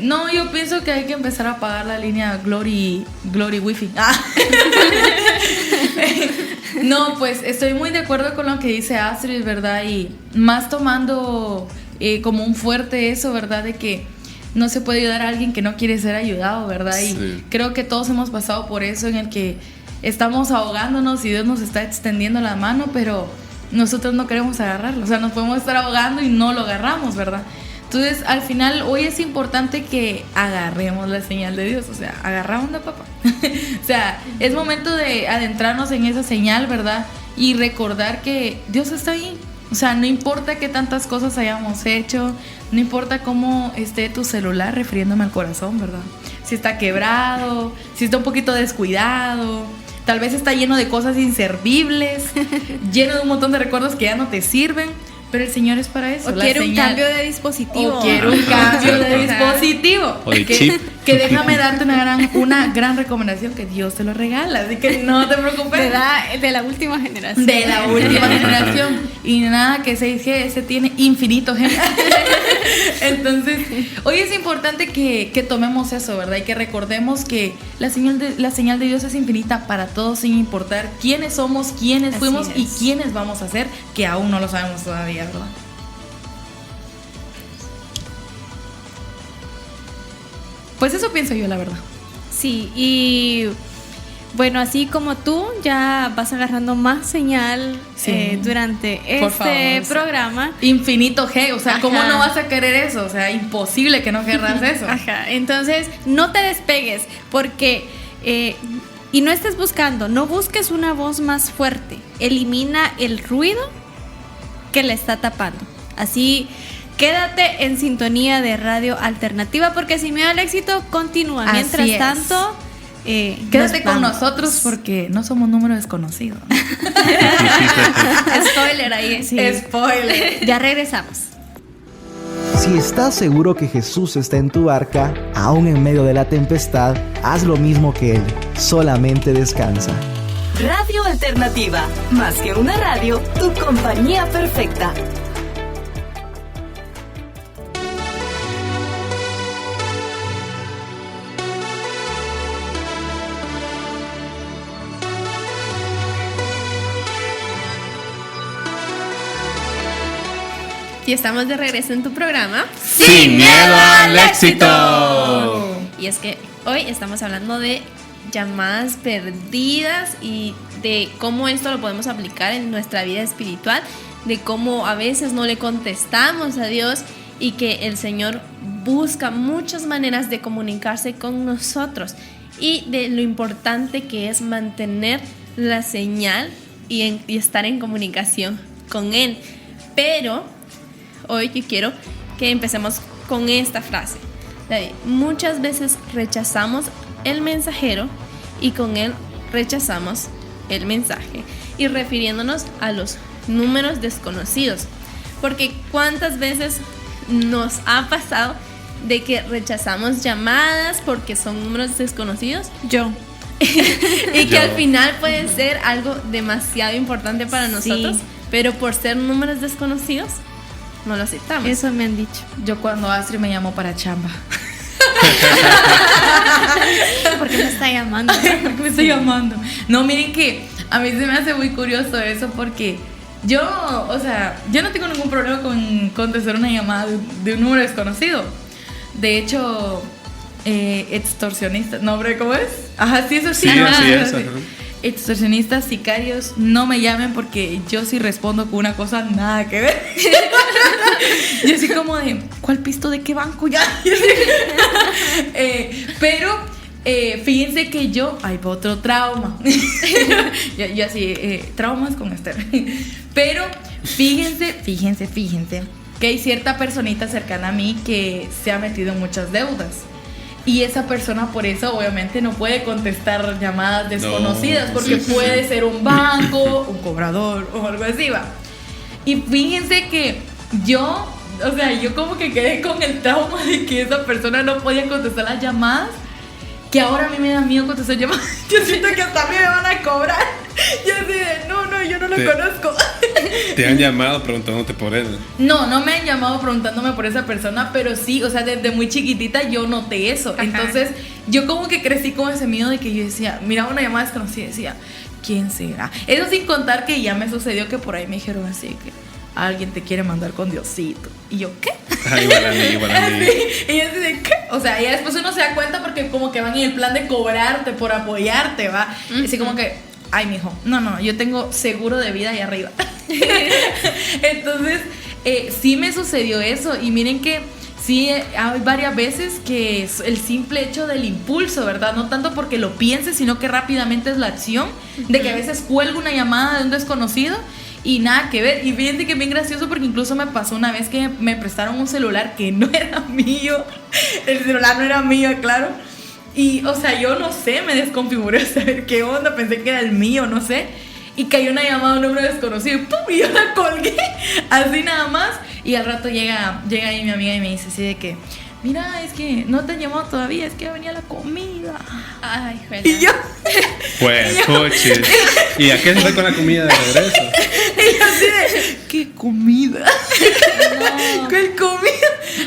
No, yo pienso que hay que empezar a pagar la línea Glory Wi-Fi. No, pues estoy muy de acuerdo con lo que dice Astrid, ¿verdad? Y más tomando como un fuerte eso, ¿verdad? De que no se puede ayudar a alguien que no quiere ser ayudado, ¿verdad? Y Sí. creo que todos hemos pasado por eso, en el que estamos ahogándonos y Dios nos está extendiendo la mano, pero nosotros no queremos agarrarlo. O sea, nos podemos estar ahogando y no lo agarramos, ¿verdad? Entonces, al final, hoy es importante que agarremos la señal de Dios. O sea, agarramos la papa. O sea, es momento de adentrarnos en esa señal, ¿verdad? Y recordar que Dios está ahí. O sea, no importa qué tantas cosas hayamos hecho, no importa cómo esté tu celular, refiriéndome al corazón, ¿verdad? Si está quebrado, si está un poquito descuidado, tal vez está lleno de cosas inservibles, lleno de un montón de recuerdos que ya no te sirven, pero el Señor es para eso. O quiere un cambio de dispositivo. O quiero un cambio de dispositivo. O de chip. Que déjame darte una gran recomendación, que Dios te lo regala, así que no te preocupes. De la última generación. De la última generación. Y nada, que 6G, ese tiene infinito G. Entonces, hoy es importante que tomemos eso, ¿verdad? Y que recordemos que la señal de Dios es infinita para todos, sin importar quiénes somos, quiénes Así fuimos y es. quiénes vamos a ser, que aún no lo sabemos todavía, ¿verdad? Pues eso pienso yo, la verdad. Sí, y bueno, así como tú ya vas agarrando más señal Sí. durante Por este favor, programa. Infinito G, o sea, ¿cómo Ajá. no vas a querer eso? O sea, imposible que no querrás eso. Ajá, entonces no te despegues porque y no estés buscando, no busques una voz más fuerte, elimina el ruido que le está tapando. Así quédate en sintonía de Radio Alternativa, porque Sin Miedo al Éxito continúa. Así Mientras es. tanto, Quédate nos con vamos. nosotros porque no somos número desconocido. Spoiler ahí. Sí. Spoiler. Ya regresamos. Si estás seguro que Jesús está en tu barca, aún en medio de la tempestad, haz lo mismo que Él, solamente descansa. Radio Alternativa, más que una radio, tu compañía perfecta. Y estamos de regreso en tu programa. ¡Sin miedo al éxito! Y es que hoy estamos hablando de llamadas perdidas y de cómo esto lo podemos aplicar en nuestra vida espiritual, de cómo a veces no le contestamos a Dios y que el Señor busca muchas maneras de comunicarse con nosotros, y de lo importante que es mantener la señal y estar en comunicación con Él. Pero hoy yo quiero que empecemos con esta frase. Muchas veces rechazamos el mensajero y con él rechazamos el mensaje. Y refiriéndonos a los números desconocidos. Porque ¿cuántas veces nos ha pasado de que rechazamos llamadas porque son números desconocidos? Yo. Y que al final puede ser algo demasiado importante para nosotros, Sí. pero por ser números desconocidos no lo aceptamos. Eso me han dicho. Yo cuando Astrid me llamó para chamba. ¿Por qué me está llamando? ¿Por qué me estoy llamando? No, miren que a mí se me hace muy curioso eso, porque yo, o sea, yo no tengo ningún problema con contestar una llamada de un número desconocido. De hecho, extorsionista, ¿no, hombre? ¿Cómo es? Ajá, sí, eso sí. Sí, ajá, así es. sí. Ajá. extorsionistas, sicarios, no me llamen porque yo sí respondo con una cosa nada que ver. Yo así como de, ¿cuál pisto de qué banco ya? Pero fíjense que hay otro trauma. yo así, traumas con Esther. Pero fíjense que hay cierta personita cercana a mí que se ha metido en muchas deudas. Y esa persona por eso obviamente no puede contestar llamadas desconocidas, porque puede ser un banco, un cobrador o algo así, va. Y fíjense que yo como que quedé con el trauma de que esa persona no podía contestar las llamadas, que ahora a mí me da miedo contestar llamadas. Yo siento que hasta a mí me van a cobrar. Yo así de, no, yo no lo conozco. ¿Te han llamado preguntándote por él? No me han llamado preguntándome por esa persona, pero sí, o sea, desde muy chiquitita yo noté eso. Ajá. Entonces, yo como que crecí con ese miedo de que yo decía, miraba una llamada desconocida y decía, ¿quién será? Eso sin contar que ya me sucedió que por ahí me dijeron así que alguien te quiere mandar con Diosito. Y yo, ¿qué? Igual a mí. Y yo así de, ¿qué? O sea, ya después uno se da cuenta porque como que van en el plan de cobrarte por apoyarte, ¿va? Uh-huh. Así como que, ay, mijo, no, yo tengo seguro de vida ahí arriba. Entonces, sí me sucedió eso. Y miren que sí, hay varias veces que es el simple hecho del impulso, ¿verdad? No tanto porque lo pienses, sino que rápidamente es la acción. De que a veces cuelgo una llamada de un desconocido y nada que ver. Y fíjense que es bien gracioso porque incluso me pasó una vez que me prestaron un celular que no era mío. El celular no era mío, claro. Y, o sea, yo no sé, me desconfiguré a saber qué onda, pensé que era el mío, no sé. Y cayó una llamada de un número desconocido y ¡pum! Y yo la colgué, así nada más. Y al rato llega ahí mi amiga y me dice así de que, mira, es que no te han llamado todavía, es que ya venía la comida. Ay, juela. Y yo... Pues, coches. ¿Y a qué se fue con la comida de regreso? Y yo así de, ¿qué comida? No. ¿Qué comida?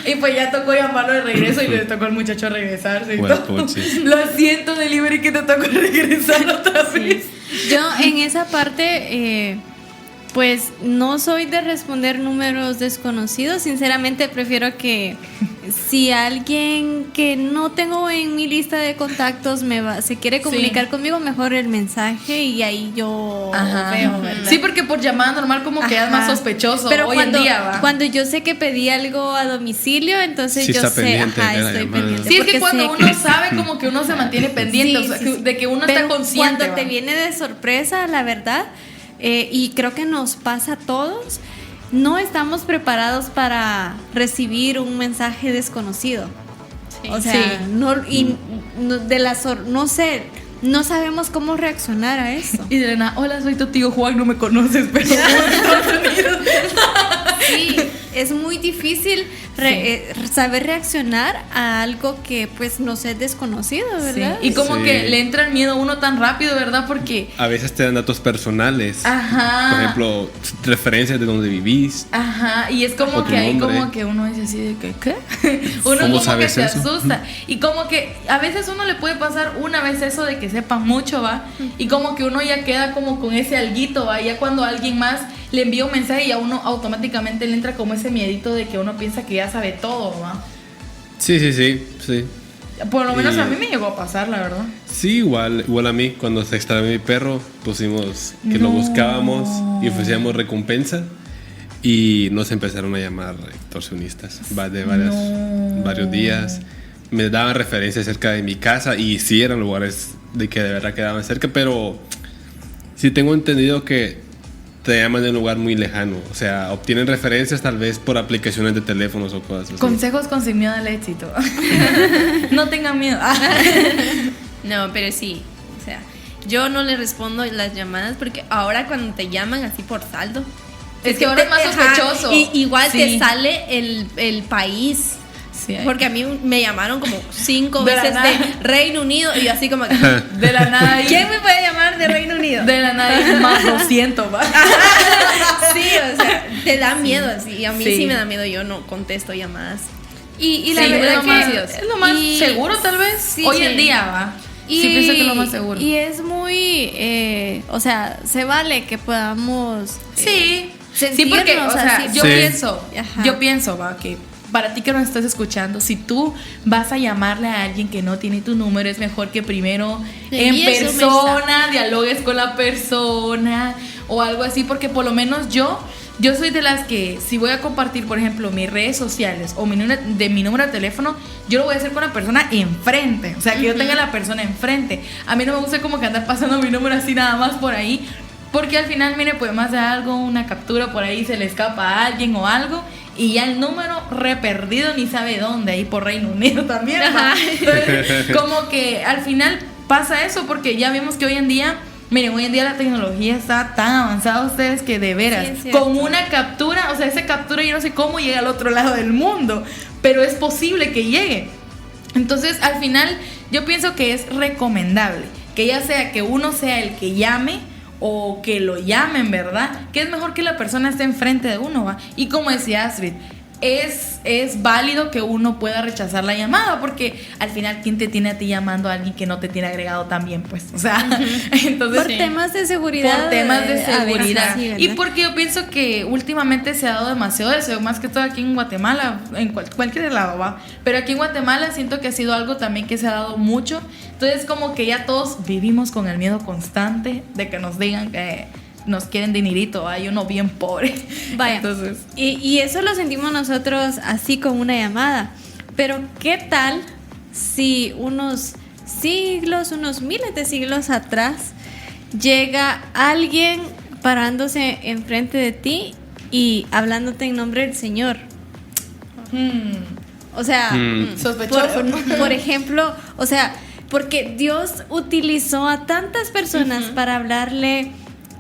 Y pues ya tocó llamarlo de regreso y le tocó al muchacho regresarse. Pues, coches. Lo siento, delivery, que te tocó regresar otra vez. Yo en esa parte, pues no soy de responder números desconocidos. Sinceramente prefiero que si alguien que no tengo en mi lista de contactos se quiere comunicar conmigo, mejor el mensaje y ahí yo veo, ¿verdad? Sí, porque por llamada normal como que es más sospechoso. Pero hoy en día, ¿va? Cuando yo sé que pedí algo a domicilio, entonces sí yo sé, estoy pendiente. Sí, es que cuando uno sabe, como que uno se mantiene pendiente, o sea, de que uno está consciente. Cuando te viene de sorpresa, la verdad, y creo que nos pasa a todos, no estamos preparados para recibir un mensaje desconocido. Sí. O sea, no sabemos cómo reaccionar a eso. Y de nada, hola, soy tu tío Juan, no me conoces, pero en Estados Unidos. Sí, es muy difícil saber reaccionar a algo que pues nos es desconocido, ¿verdad? Sí. Y como que le entra el miedo a uno tan rápido, ¿verdad? Porque a veces te dan datos personales. Ajá. Por ejemplo, referencias de donde vivís. Ajá. Y es como que ahí como que uno dice así de que, ¿qué? Uno ¿Cómo como que se eso? asusta. Y como que a veces uno le puede pasar una vez eso de que sepa mucho, ¿va? Y como que uno ya queda como con ese alguito, ¿va? Ya cuando alguien más le envía un mensaje y a uno automáticamente le entra como ese miedito de que uno piensa que ya sabe todo, ¿va? Sí. Por lo menos a mí me llegó a pasar, la verdad. Sí, igual a mí, cuando se extravió mi perro, pusimos que lo buscábamos y ofrecíamos recompensa y nos empezaron a llamar extorsionistas de varios días. Me daban referencias cerca de mi casa y sí eran lugares de que de verdad quedaban cerca, pero sí tengo entendido que te llaman de un lugar muy lejano, o sea, obtienen referencias tal vez por aplicaciones de teléfonos o cosas así. Consejos con sin miedo al éxito. No tengan miedo. No, pero sí, o sea, yo no le respondo las llamadas porque ahora cuando te llaman así por saldo, es que ahora es más sospechoso. Y igual te sale el país. Sí, porque a mí me llamaron como 5 veces de Reino Unido y yo así como que, de la nada. ¿Quién me puede llamar de Reino Unido? De la nada y más 200, ¿va? Sí, o sea, te da miedo así. Y a mí sí me da miedo, yo no contesto llamadas. Y la verdad que es lo más seguro tal vez. Sí, hoy en día, ¿va? Sí, pienso que es lo más seguro. Y es muy, o sea, se vale que podamos sí, porque, o sea, yo pienso, va, que para ti que nos estás escuchando, si tú vas a llamarle a alguien que no tiene tu número, es mejor que primero en persona dialogues con la persona o algo así, porque por lo menos yo soy de las que si voy a compartir, por ejemplo, mis redes sociales o mi número de teléfono, yo lo voy a hacer con la persona enfrente, o sea, que yo tenga a la persona enfrente. A mí no me gusta como que andar pasando mi número así nada más por ahí, porque al final, mire, pues más de algo, una captura por ahí se le escapa a alguien o algo, y ya el número perdido ni sabe dónde, ahí por Reino Unido también. Entonces, como que al final pasa eso, porque ya vemos que hoy en día, miren, hoy en día la tecnología está tan avanzada, ustedes, que de veras, Sí, con una captura, o sea, esa captura yo no sé cómo llega al otro lado del mundo, pero es posible que llegue. Entonces, al final, yo pienso que es recomendable que ya sea que uno sea el que llame o que lo llamen, ¿verdad? Que es mejor que la persona esté enfrente de uno, ¿va? Y como decía Astrid, es válido que uno pueda rechazar la llamada, porque al final, ¿quién te tiene a ti llamando a alguien que no te tiene agregado también? Pues, o sea, entonces... Por temas de seguridad. Por temas de seguridad. Sí, y porque yo pienso que últimamente se ha dado demasiado eso, más que todo aquí en Guatemala, en cualquier lado, ¿va? Pero aquí en Guatemala siento que ha sido algo también que se ha dado mucho. Entonces, como que ya todos vivimos con el miedo constante de que nos digan que nos quieren dinerito, hay uno bien pobre. Vaya. Entonces, Y eso lo sentimos nosotros así con una llamada. Pero ¿qué tal si unos miles de siglos atrás llega alguien parándose enfrente de ti y hablándote en nombre del Señor? O sea, sospechoso. por ejemplo, o sea, porque Dios utilizó a tantas personas para hablarle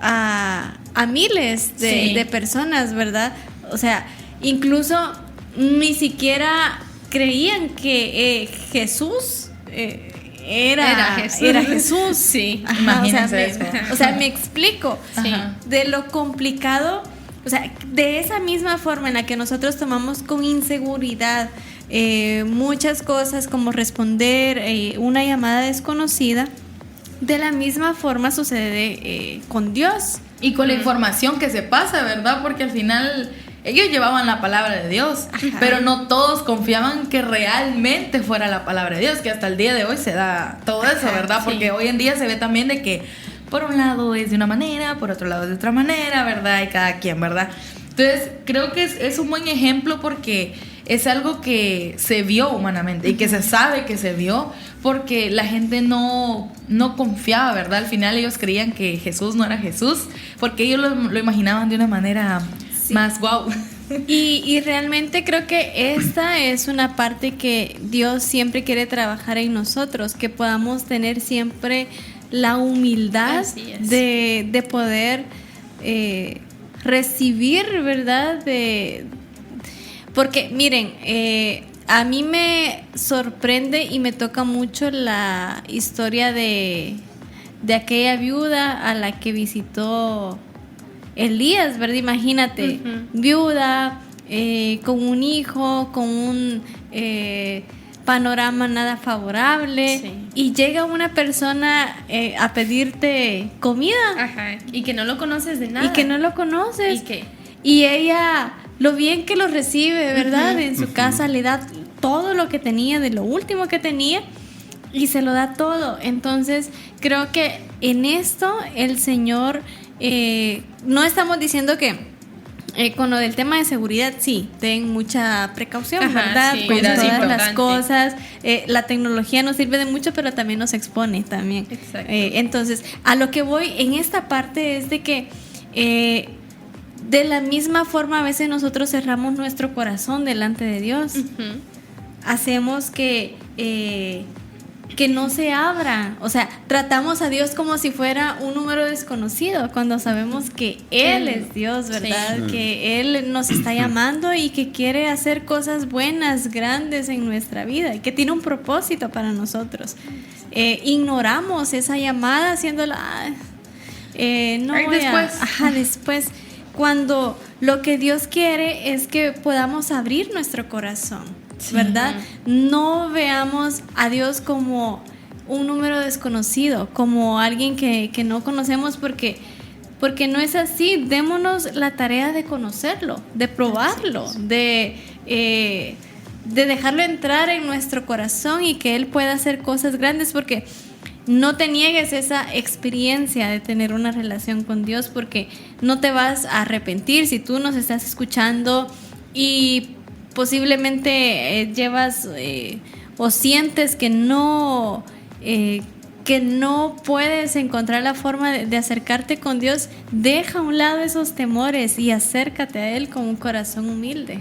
a miles de personas, ¿verdad? O sea, incluso ni siquiera creían que Jesús era Jesús. Sí. Ajá, Imagínense eso. o sea, me explico. Sí. De lo complicado, o sea, de esa misma forma en la que nosotros tomamos con inseguridad muchas cosas como responder una llamada desconocida, de la misma forma sucede con Dios. Y con la información que se pasa, ¿verdad? Porque al final ellos llevaban la palabra de Dios, pero no todos confiaban que realmente fuera la palabra de Dios, que hasta el día de hoy se da todo eso, ¿verdad? Porque hoy en día se ve también de que por un lado es de una manera, por otro lado es de otra manera, ¿verdad? Y cada quien, ¿verdad? Entonces creo que es un buen ejemplo porque es algo que se vio humanamente y que se sabe que se vio porque la gente no confiaba, ¿verdad? Al final ellos creían que Jesús no era Jesús porque ellos lo imaginaban de una manera más guau. Y realmente creo que esta es una parte que Dios siempre quiere trabajar en nosotros, que podamos tener siempre la humildad de poder recibir, ¿verdad? Porque miren, a mí me sorprende y me toca mucho la historia de aquella viuda a la que visitó Elías, ¿verdad? Imagínate, viuda, con un hijo, con un panorama nada favorable, y llega una persona a pedirte comida. Ajá. Y que no lo conoces de nada. Y que no lo conoces. ¿Y qué? Y ella, lo bien que lo recibe, ¿verdad? En su casa le da todo lo que tenía, de lo último que tenía, y se lo da todo. Entonces, creo que en esto el Señor, no estamos diciendo que con lo del tema de seguridad, sí, ten mucha precaución, ¿verdad? Sí, Con cuidado, todas las importante. cosas. La tecnología nos sirve de mucho, pero también nos expone también. Exacto. Entonces, a lo que voy en esta parte es de que de la misma forma a veces nosotros cerramos nuestro corazón delante de Dios. Hacemos que no se abra, o sea, tratamos a Dios como si fuera un número desconocido, cuando sabemos que Él es Dios, ¿verdad? Sí. Que Él nos está llamando y que quiere hacer cosas buenas, grandes en nuestra vida y que tiene un propósito para nosotros. Ignoramos esa llamada haciéndola, no voy después. después, cuando lo que Dios quiere es que podamos abrir nuestro corazón. ¿Verdad? No veamos a Dios como un número desconocido, como alguien que no conocemos, porque porque no es así. Démonos la tarea de conocerlo, de probarlo, de dejarlo entrar en nuestro corazón y que Él pueda hacer cosas grandes, porque no te niegues esa experiencia de tener una relación con Dios, porque no te vas a arrepentir. Si tú nos estás escuchando y posiblemente llevas o sientes que no puedes encontrar la forma de acercarte con Dios, deja a un lado esos temores y acércate a Él con un corazón humilde.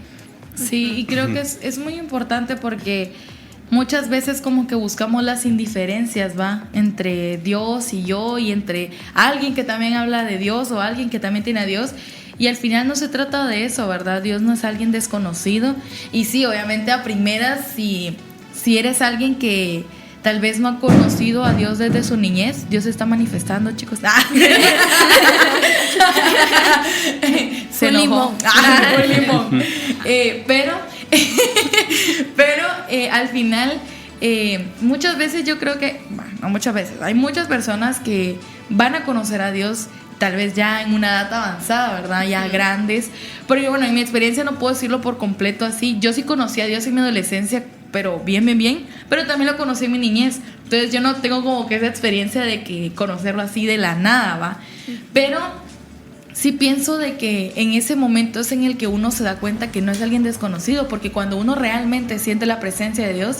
Sí, y creo que es muy importante, porque muchas veces como que buscamos las indiferencias, ¿va? Entre Dios y yo, y entre alguien que también habla de Dios o alguien que también tiene a Dios. Y al final no se trata de eso, ¿verdad? Dios no es alguien desconocido. Y sí, obviamente a primeras, si eres alguien que tal vez no ha conocido a Dios desde su niñez, Dios se está manifestando, chicos. Se enojó. Un limón. Pero al final, muchas veces yo creo que, bueno, no muchas veces, hay muchas personas que van a conocer a Dios tal vez ya en una edad avanzada, ¿verdad? Ya grandes. Pero yo, bueno, en mi experiencia no puedo decirlo por completo así. Yo sí conocí a Dios en mi adolescencia, pero bien, pero también lo conocí en mi niñez. Entonces yo no tengo como que esa experiencia de que conocerlo así de la nada, ¿va? Pero sí pienso de que en ese momento es en el que uno se da cuenta que no es alguien desconocido, porque cuando uno realmente siente la presencia de Dios,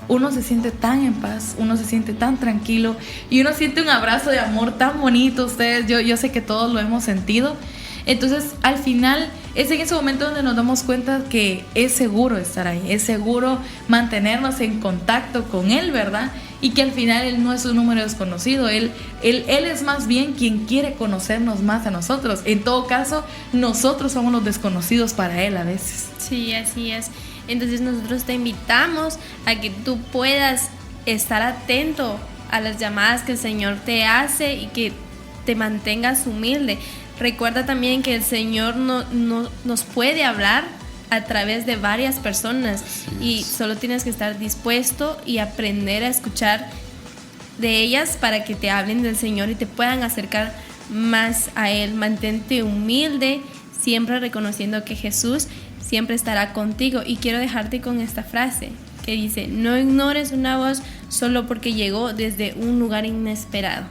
uno se siente tan en paz, uno se siente tan tranquilo y uno siente un abrazo de amor tan bonito. Ustedes, yo sé que todos lo hemos sentido. Entonces, al final, es en ese momento donde nos damos cuenta que es seguro estar ahí, es seguro mantenernos en contacto con Él, ¿verdad? Y que al final Él no es un número desconocido, Él es más bien quien quiere conocernos más a nosotros. En todo caso, nosotros somos los desconocidos para Él a veces. Sí, así es. Entonces nosotros te invitamos a que tú puedas estar atento a las llamadas que el Señor te hace y que te mantengas humilde. Recuerda también que el Señor no nos puede hablar a través de varias personas, y solo tienes que estar dispuesto y aprender a escuchar de ellas para que te hablen del Señor y te puedan acercar más a Él. Mantente humilde, siempre reconociendo que Jesús siempre estará contigo. Y quiero dejarte con esta frase que dice: no ignores una voz solo porque llegó desde un lugar inesperado.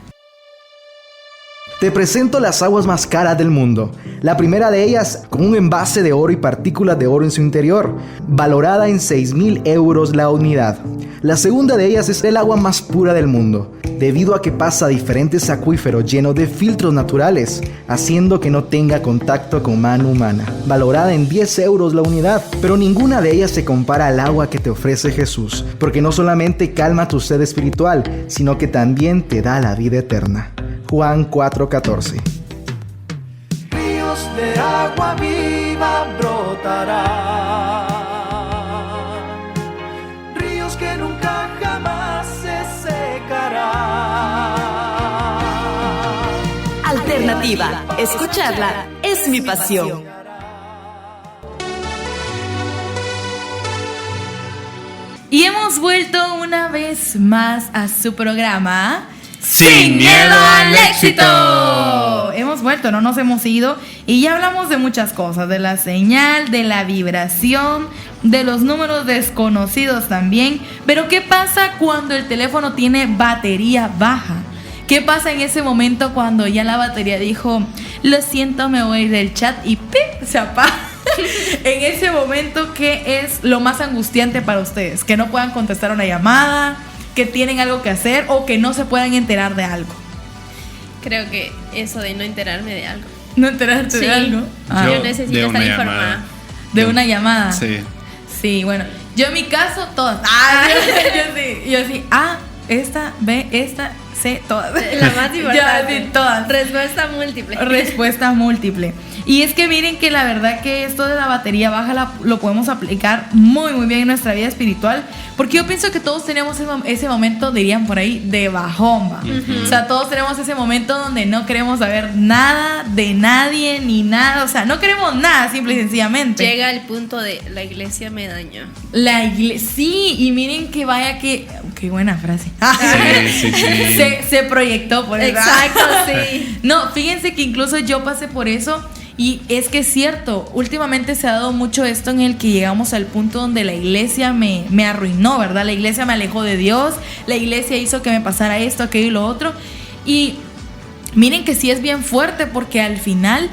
Te presento las aguas más caras del mundo. La primera de ellas con un envase de oro y partículas de oro en su interior, valorada en 6,000 euros la unidad. La segunda de ellas es el agua más pura del mundo, debido a que pasa a diferentes acuíferos llenos de filtros naturales, haciendo que no tenga contacto con mano humana, valorada en 10 euros la unidad. Pero ninguna de ellas se compara al agua que te ofrece Jesús, porque no solamente calma tu sed espiritual, sino que también te da la vida eterna. Juan 4:14. Ríos de agua viva brotarán, ríos que nunca jamás se secarán. Alternativa, escucharla es mi pasión. Y hemos vuelto una vez más a su programa Sin miedo al éxito. Hemos vuelto, no nos hemos ido, y ya hablamos de muchas cosas, de la señal, de la vibración, de los números desconocidos también. Pero ¿qué pasa cuando el teléfono tiene batería baja? ¿Qué pasa en ese momento cuando ya la batería dijo: lo siento, me voy del chat, y ¡pip!, se apaga? En ese momento, ¿qué es lo más angustiante para ustedes? Que no puedan contestar una llamada, que tienen algo que hacer, o que no se puedan enterar de algo. Creo que eso de no enterarme de algo. ¿No enterarte de algo? Yo necesito estar informada. ¿De una llamada? Sí. Sí, bueno, yo en mi caso, todas. Yo sí. A, esta, B, esta, C, todas. La más importante. Yo sí, todas. Respuesta múltiple. Y es que miren que la verdad que esto de la batería baja lo podemos aplicar muy bien en nuestra vida espiritual, porque yo pienso que todos tenemos ese momento, dirían por ahí, de bajón, ¿va? O sea, todos tenemos ese momento donde no queremos saber nada de nadie ni nada, o sea, no queremos nada, simple y sencillamente. Llega el punto de la iglesia me dañó. Sí, y miren que vaya que... Qué buena frase. Sí. Se Se proyectó por eso. Exacto, sí. No, fíjense que incluso yo pasé por eso. Y es que es cierto, últimamente se ha dado mucho esto en el que llegamos al punto donde la iglesia me arruinó, ¿verdad? La iglesia me alejó de Dios, la iglesia hizo que me pasara esto, aquello y lo otro. Y miren que sí es bien fuerte, porque al final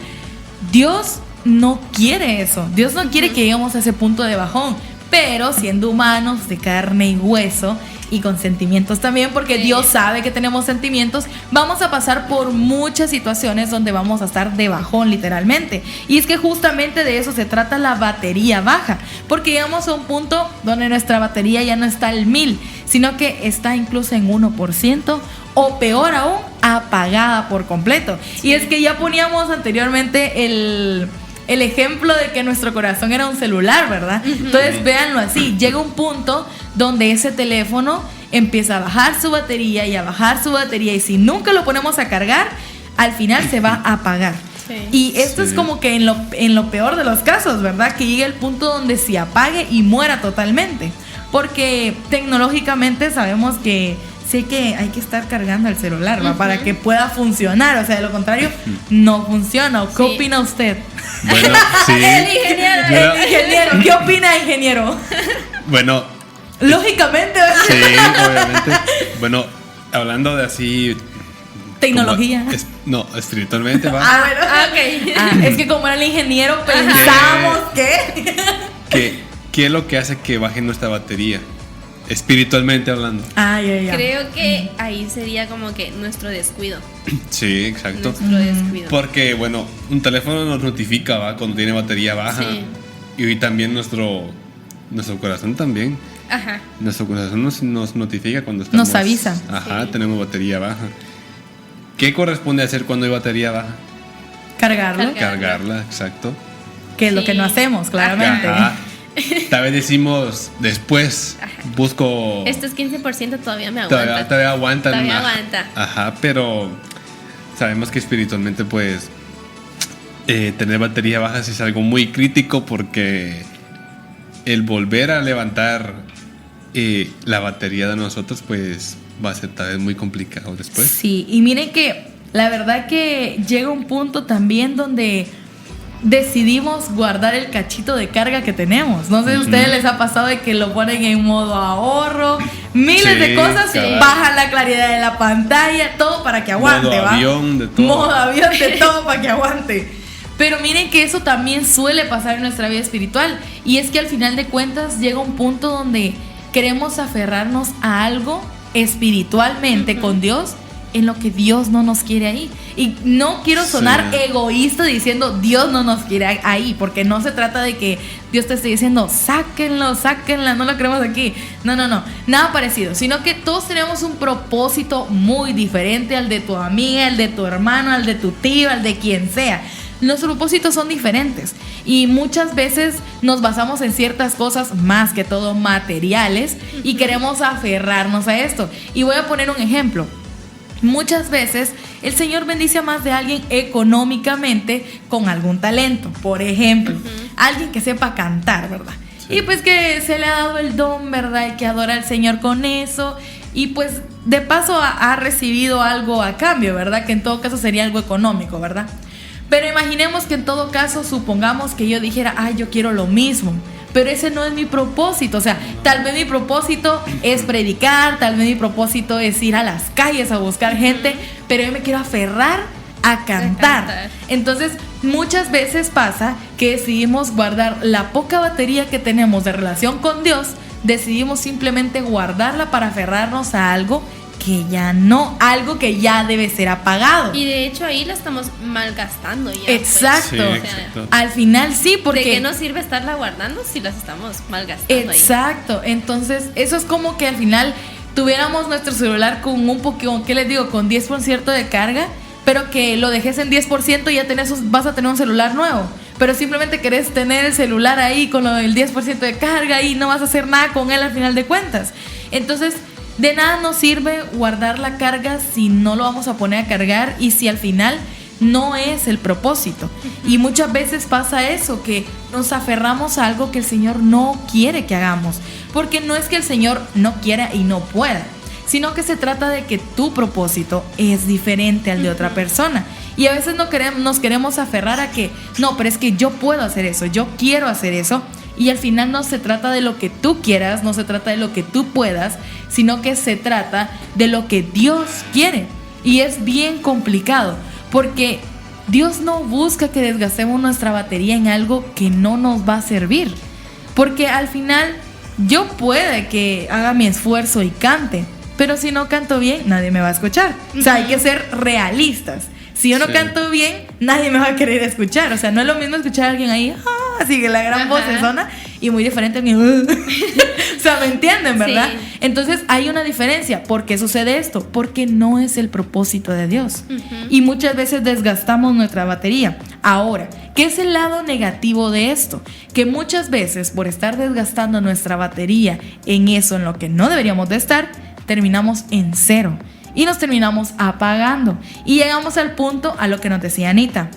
Dios no quiere eso. Dios no quiere que lleguemos a ese punto de bajón. Pero siendo humanos de carne y hueso y con sentimientos también, porque Sí. Dios sabe que tenemos sentimientos, vamos a pasar por muchas situaciones donde vamos a estar de bajón literalmente. Y es que justamente de eso se trata la batería baja, porque llegamos a un punto donde nuestra batería ya no está al 1000, sino que está incluso en 1%, o peor aún, apagada por completo. Y es que ya poníamos anteriormente el ejemplo de que nuestro corazón era un celular, ¿verdad? Entonces véanlo así, llega un punto donde ese teléfono empieza a bajar su batería y a bajar su batería, y si nunca lo ponemos a cargar, al final se va a apagar. Sí. Y esto es como que en lo peor de los casos, ¿verdad? Que llegue el punto donde se apague y muera totalmente. Porque tecnológicamente sabemos que sé que hay que estar cargando el celular, ¿va? Para que pueda funcionar. O sea, de lo contrario, no funciona. ¿Qué opina usted? Bueno, sí. El ingeniero. Yo- El ingeniero, ¿qué opina, ingeniero? Bueno, Lógicamente, sí, obviamente. Bueno, hablando de así. tecnología. como no, espiritualmente, va. Ah, bueno. Ok. Ah, es que como era el ingeniero, pensamos que... ¿Qué es lo que hace que baje nuestra batería? Espiritualmente hablando. Ah, ya. Creo que ahí sería como que nuestro descuido. Sí, exacto. Nuestro descuido. Porque, bueno, un teléfono nos notifica, ¿va? Cuando tiene batería baja. Sí. Y también nuestro corazón también. Ajá. Nuestro corazón nos notifica cuando estamos... Nos avisa. Ajá, Sí. tenemos batería baja. ¿Qué corresponde hacer cuando hay batería baja? Cargarlo, Cargarla, exacto. que es lo que Sí. no hacemos, claramente. Ajá. Tal vez decimos después, busco... Estos 15% todavía me aguantan. Todavía aguantan. Todavía ajá. aguanta. Ajá, pero sabemos que espiritualmente, pues, tener batería baja sí es algo muy crítico, porque el volver a levantar la batería de nosotros, pues, va a ser tal vez muy complicado después. Sí, y miren que la verdad que llega un punto también donde decidimos guardar el cachito de carga que tenemos. No sé si a ustedes les ha pasado de que lo ponen en modo ahorro, miles Sí, de cosas, cabal. bajan la claridad de la pantalla, todo para que aguante, Modo ¿va? avión, de todo. Modo avión, de todo para que aguante. Pero miren que eso también suele pasar en nuestra vida espiritual, y es que al final de cuentas llega un punto donde queremos aferrarnos a algo espiritualmente con Dios, en lo que Dios no nos quiere ahí. Y no quiero sonar Sí. egoísta diciendo Dios no nos quiere ahí, porque no se trata de que Dios te esté diciendo sáquenla, no lo queremos aquí. No, nada parecido, sino que todos tenemos un propósito muy diferente al de tu amiga, al de tu hermano, al de tu tío, al de quien sea. Los propósitos son diferentes, y muchas veces nos basamos en ciertas cosas, más que todo materiales, y queremos aferrarnos a esto. Y voy a poner un ejemplo. Muchas veces el Señor bendice a más de alguien económicamente con algún talento. Por ejemplo, alguien que sepa cantar, ¿verdad? Sí. Y pues que se le ha dado el don, ¿verdad? Y que adora al Señor con eso. Y pues de paso ha recibido algo a cambio, ¿verdad? Que en todo caso sería algo económico, ¿verdad? Pero imaginemos que en todo caso, supongamos que yo dijera, ay, yo quiero lo mismo. Pero ese no es mi propósito. O sea, tal vez mi propósito es predicar, tal vez mi propósito es ir a las calles a buscar gente, pero yo me quiero aferrar a cantar. Entonces, muchas veces pasa que decidimos guardar la poca batería que tenemos de relación con Dios, decidimos simplemente guardarla para aferrarnos a algo que ya no, algo que ya debe ser apagado. Y de hecho ahí la estamos malgastando ya. Exacto. Sí, O sea, exacto. Al final sí, porque... ¿de qué nos sirve estarla guardando si las estamos malgastando ahí? Exacto, entonces eso es como que al final tuviéramos nuestro celular con un poquito, ¿qué les digo? Con 10% de carga, pero que lo dejes en 10% y ya vas a tener un celular nuevo. Pero simplemente querés tener el celular ahí con lo del 10% de carga y no vas a hacer nada con él al final de cuentas. Entonces, de nada nos sirve guardar la carga si no lo vamos a poner a cargar y si al final no es el propósito. Y muchas veces pasa eso, que nos aferramos a algo que el Señor no quiere que hagamos, porque no es que el Señor no quiera y no pueda, sino que se trata de que tu propósito es diferente al de otra persona. Y a veces nos queremos aferrar a que, no, pero es que yo puedo hacer eso, yo quiero hacer eso. Y al final no se trata de lo que tú quieras, no se trata de lo que tú puedas, sino que se trata de lo que Dios quiere. Y es bien complicado, porque Dios no busca que desgastemos nuestra batería en algo que no nos va a servir. Porque al final yo puede que haga mi esfuerzo y cante, pero si no canto bien, nadie me va a escuchar. O sea, hay que ser realistas. Si yo no canto bien, nadie me va a querer escuchar. O sea, no es lo mismo escuchar a alguien ahí, así que la gran voz zona, y muy diferente a mí. O sea, ¿me entienden, verdad? Sí. Entonces hay una diferencia. ¿Por qué sucede esto? Porque no es el propósito de Dios. Y muchas veces desgastamos nuestra batería. Ahora, ¿qué es el lado negativo de esto? Que muchas veces, por estar desgastando nuestra batería en eso, en lo que no deberíamos de estar, terminamos en cero. Y nos terminamos apagando. Y llegamos al punto a lo que nos decía Anita.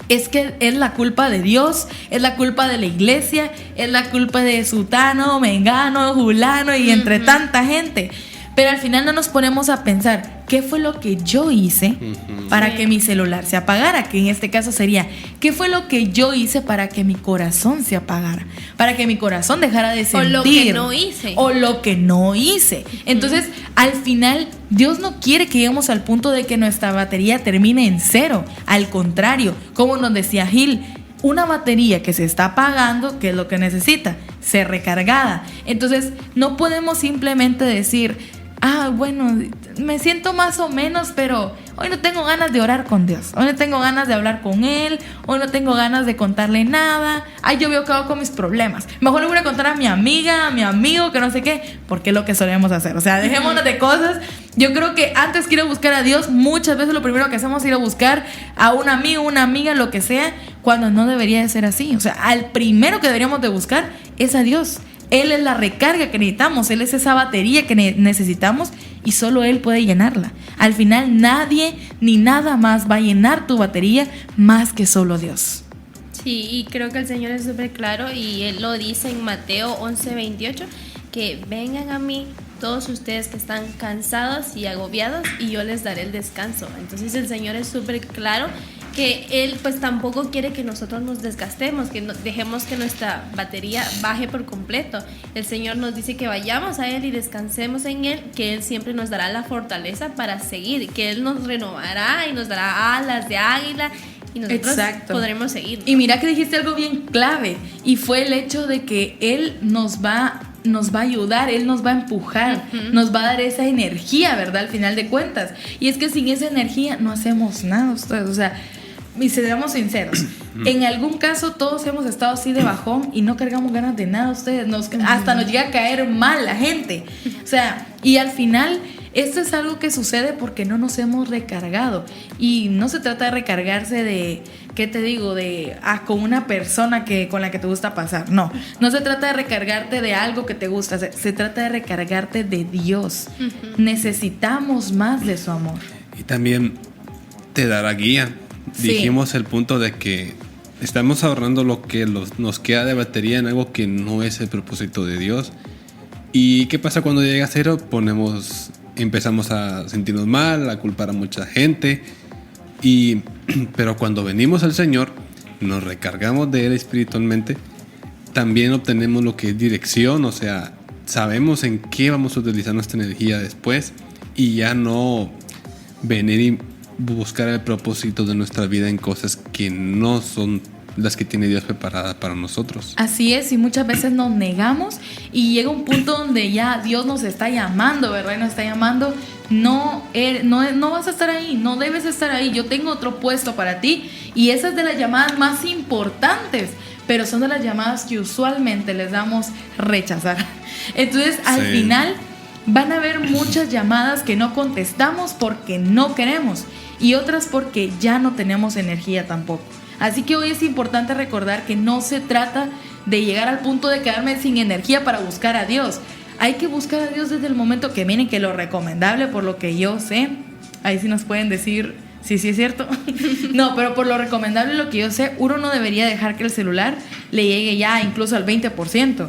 Es que es la culpa de Dios, es la culpa de la iglesia, es la culpa de sutano, mengano, julano y entre tanta gente. Pero al final no nos ponemos a pensar, ¿qué fue lo que yo hice para que mi celular se apagara? Que en este caso sería, ¿qué fue lo que yo hice para que mi corazón se apagara? Para que mi corazón dejara de sentir. O lo que no hice. O lo que no hice. Entonces, al final, Dios no quiere que lleguemos al punto de que nuestra batería termine en cero. Al contrario, como nos decía Gil, una batería que se está apagando, ¿qué es lo que necesita? Ser recargada. Entonces, no podemos simplemente decir, bueno, me siento más o menos, pero hoy no tengo ganas de orar con Dios, hoy no tengo ganas de hablar con Él, hoy no tengo ganas de contarle nada, yo veo que hago con mis problemas, mejor le voy a contar a mi amiga, a mi amigo, que no sé qué, porque es lo que solemos hacer. O sea, dejémonos de cosas. Yo creo que antes que ir a buscar a Dios, muchas veces lo primero que hacemos es ir a buscar a un amigo, una amiga, lo que sea, cuando no debería de ser así. O sea, al primero que deberíamos de buscar es a Dios. Él es la recarga que necesitamos, Él es esa batería que necesitamos y solo Él puede llenarla. Al final nadie ni nada más va a llenar tu batería más que solo Dios. Sí, y creo que el Señor es súper claro y Él lo dice en Mateo 11:28, que vengan a mí todos ustedes que están cansados y agobiados y yo les daré el descanso. Entonces el Señor es súper claro que Él pues tampoco quiere que nosotros nos desgastemos, que dejemos que nuestra batería baje por completo. El Señor nos dice que vayamos a Él y descansemos en Él, que Él siempre nos dará la fortaleza para seguir, que Él nos renovará y nos dará alas de águila y nosotros podremos seguir, ¿no? Y mira que dijiste algo bien clave y fue el hecho de que Él nos va a ayudar, Él nos va a empujar, nos va a dar esa energía, ¿verdad? Al final de cuentas. Y es que sin esa energía no hacemos nada ustedes, o sea, y seamos sinceros, en algún caso todos hemos estado así de bajón y no cargamos ganas de nada ustedes, hasta nos llega a caer mal la gente, o sea, y al final esto es algo que sucede porque no nos hemos recargado. Y no se trata de recargarse de, ¿qué te digo? Con una persona con la que te gusta pasar. No se trata de recargarte de algo que te gusta. Se trata de recargarte de Dios. Necesitamos más de su amor. Y también te dará guía. Sí. Dijimos el punto de que estamos ahorrando lo que nos queda de batería en algo que no es el propósito de Dios. ¿Y qué pasa cuando llega a cero? Empezamos a sentirnos mal, a culpar a mucha gente. Pero cuando venimos al Señor, nos recargamos de Él espiritualmente, también obtenemos lo que es dirección, o sea, sabemos en qué vamos a utilizar nuestra energía después y ya no venir y buscar el propósito de nuestra vida en cosas que no son las que tiene Dios preparadas para nosotros. Así es, y muchas veces nos negamos y llega un punto donde ya Dios nos está llamando, ¿verdad? Y nos está llamando, no vas a estar ahí, no debes estar ahí, yo tengo otro puesto para ti. Y esa es de las llamadas más importantes, pero son de las llamadas que usualmente les damos rechazar. Entonces, al final van a haber muchas llamadas que no contestamos porque no queremos y otras porque ya no tenemos energía tampoco. Así que hoy es importante recordar que no se trata de llegar al punto de quedarme sin energía para buscar a Dios. Hay que buscar a Dios desde el momento que viene, que lo recomendable, por lo que yo sé, ahí sí nos pueden decir sí es cierto. No, pero por lo recomendable, lo que yo sé, uno no debería dejar que el celular le llegue ya incluso al 20%,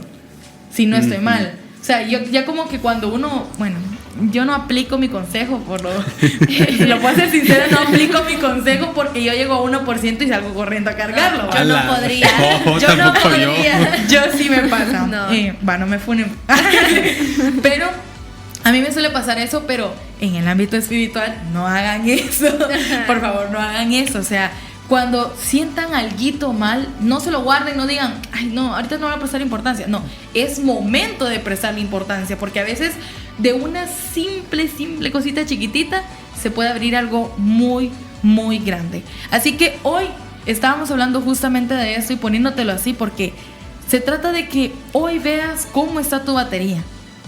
si no estoy mal. O sea, yo ya como que cuando uno, yo no aplico mi consejo, lo puedo ser sincero, no aplico mi consejo porque yo llego a 1% y salgo corriendo a cargarlo. Yo no podría. Yo no podría. Yo sí me pasa. No. No me funen. Pero a mí me suele pasar eso, pero en el ámbito espiritual no hagan eso. Por favor, no hagan eso. O sea, cuando sientan alguito mal, no se lo guarden, no digan, ay, no, ahorita no voy a prestar importancia. No, es momento de prestarle importancia, porque a veces de una simple cosita chiquitita se puede abrir algo muy, muy grande. Así que hoy estábamos hablando justamente de esto y poniéndotelo así, porque se trata de que hoy veas cómo está tu batería,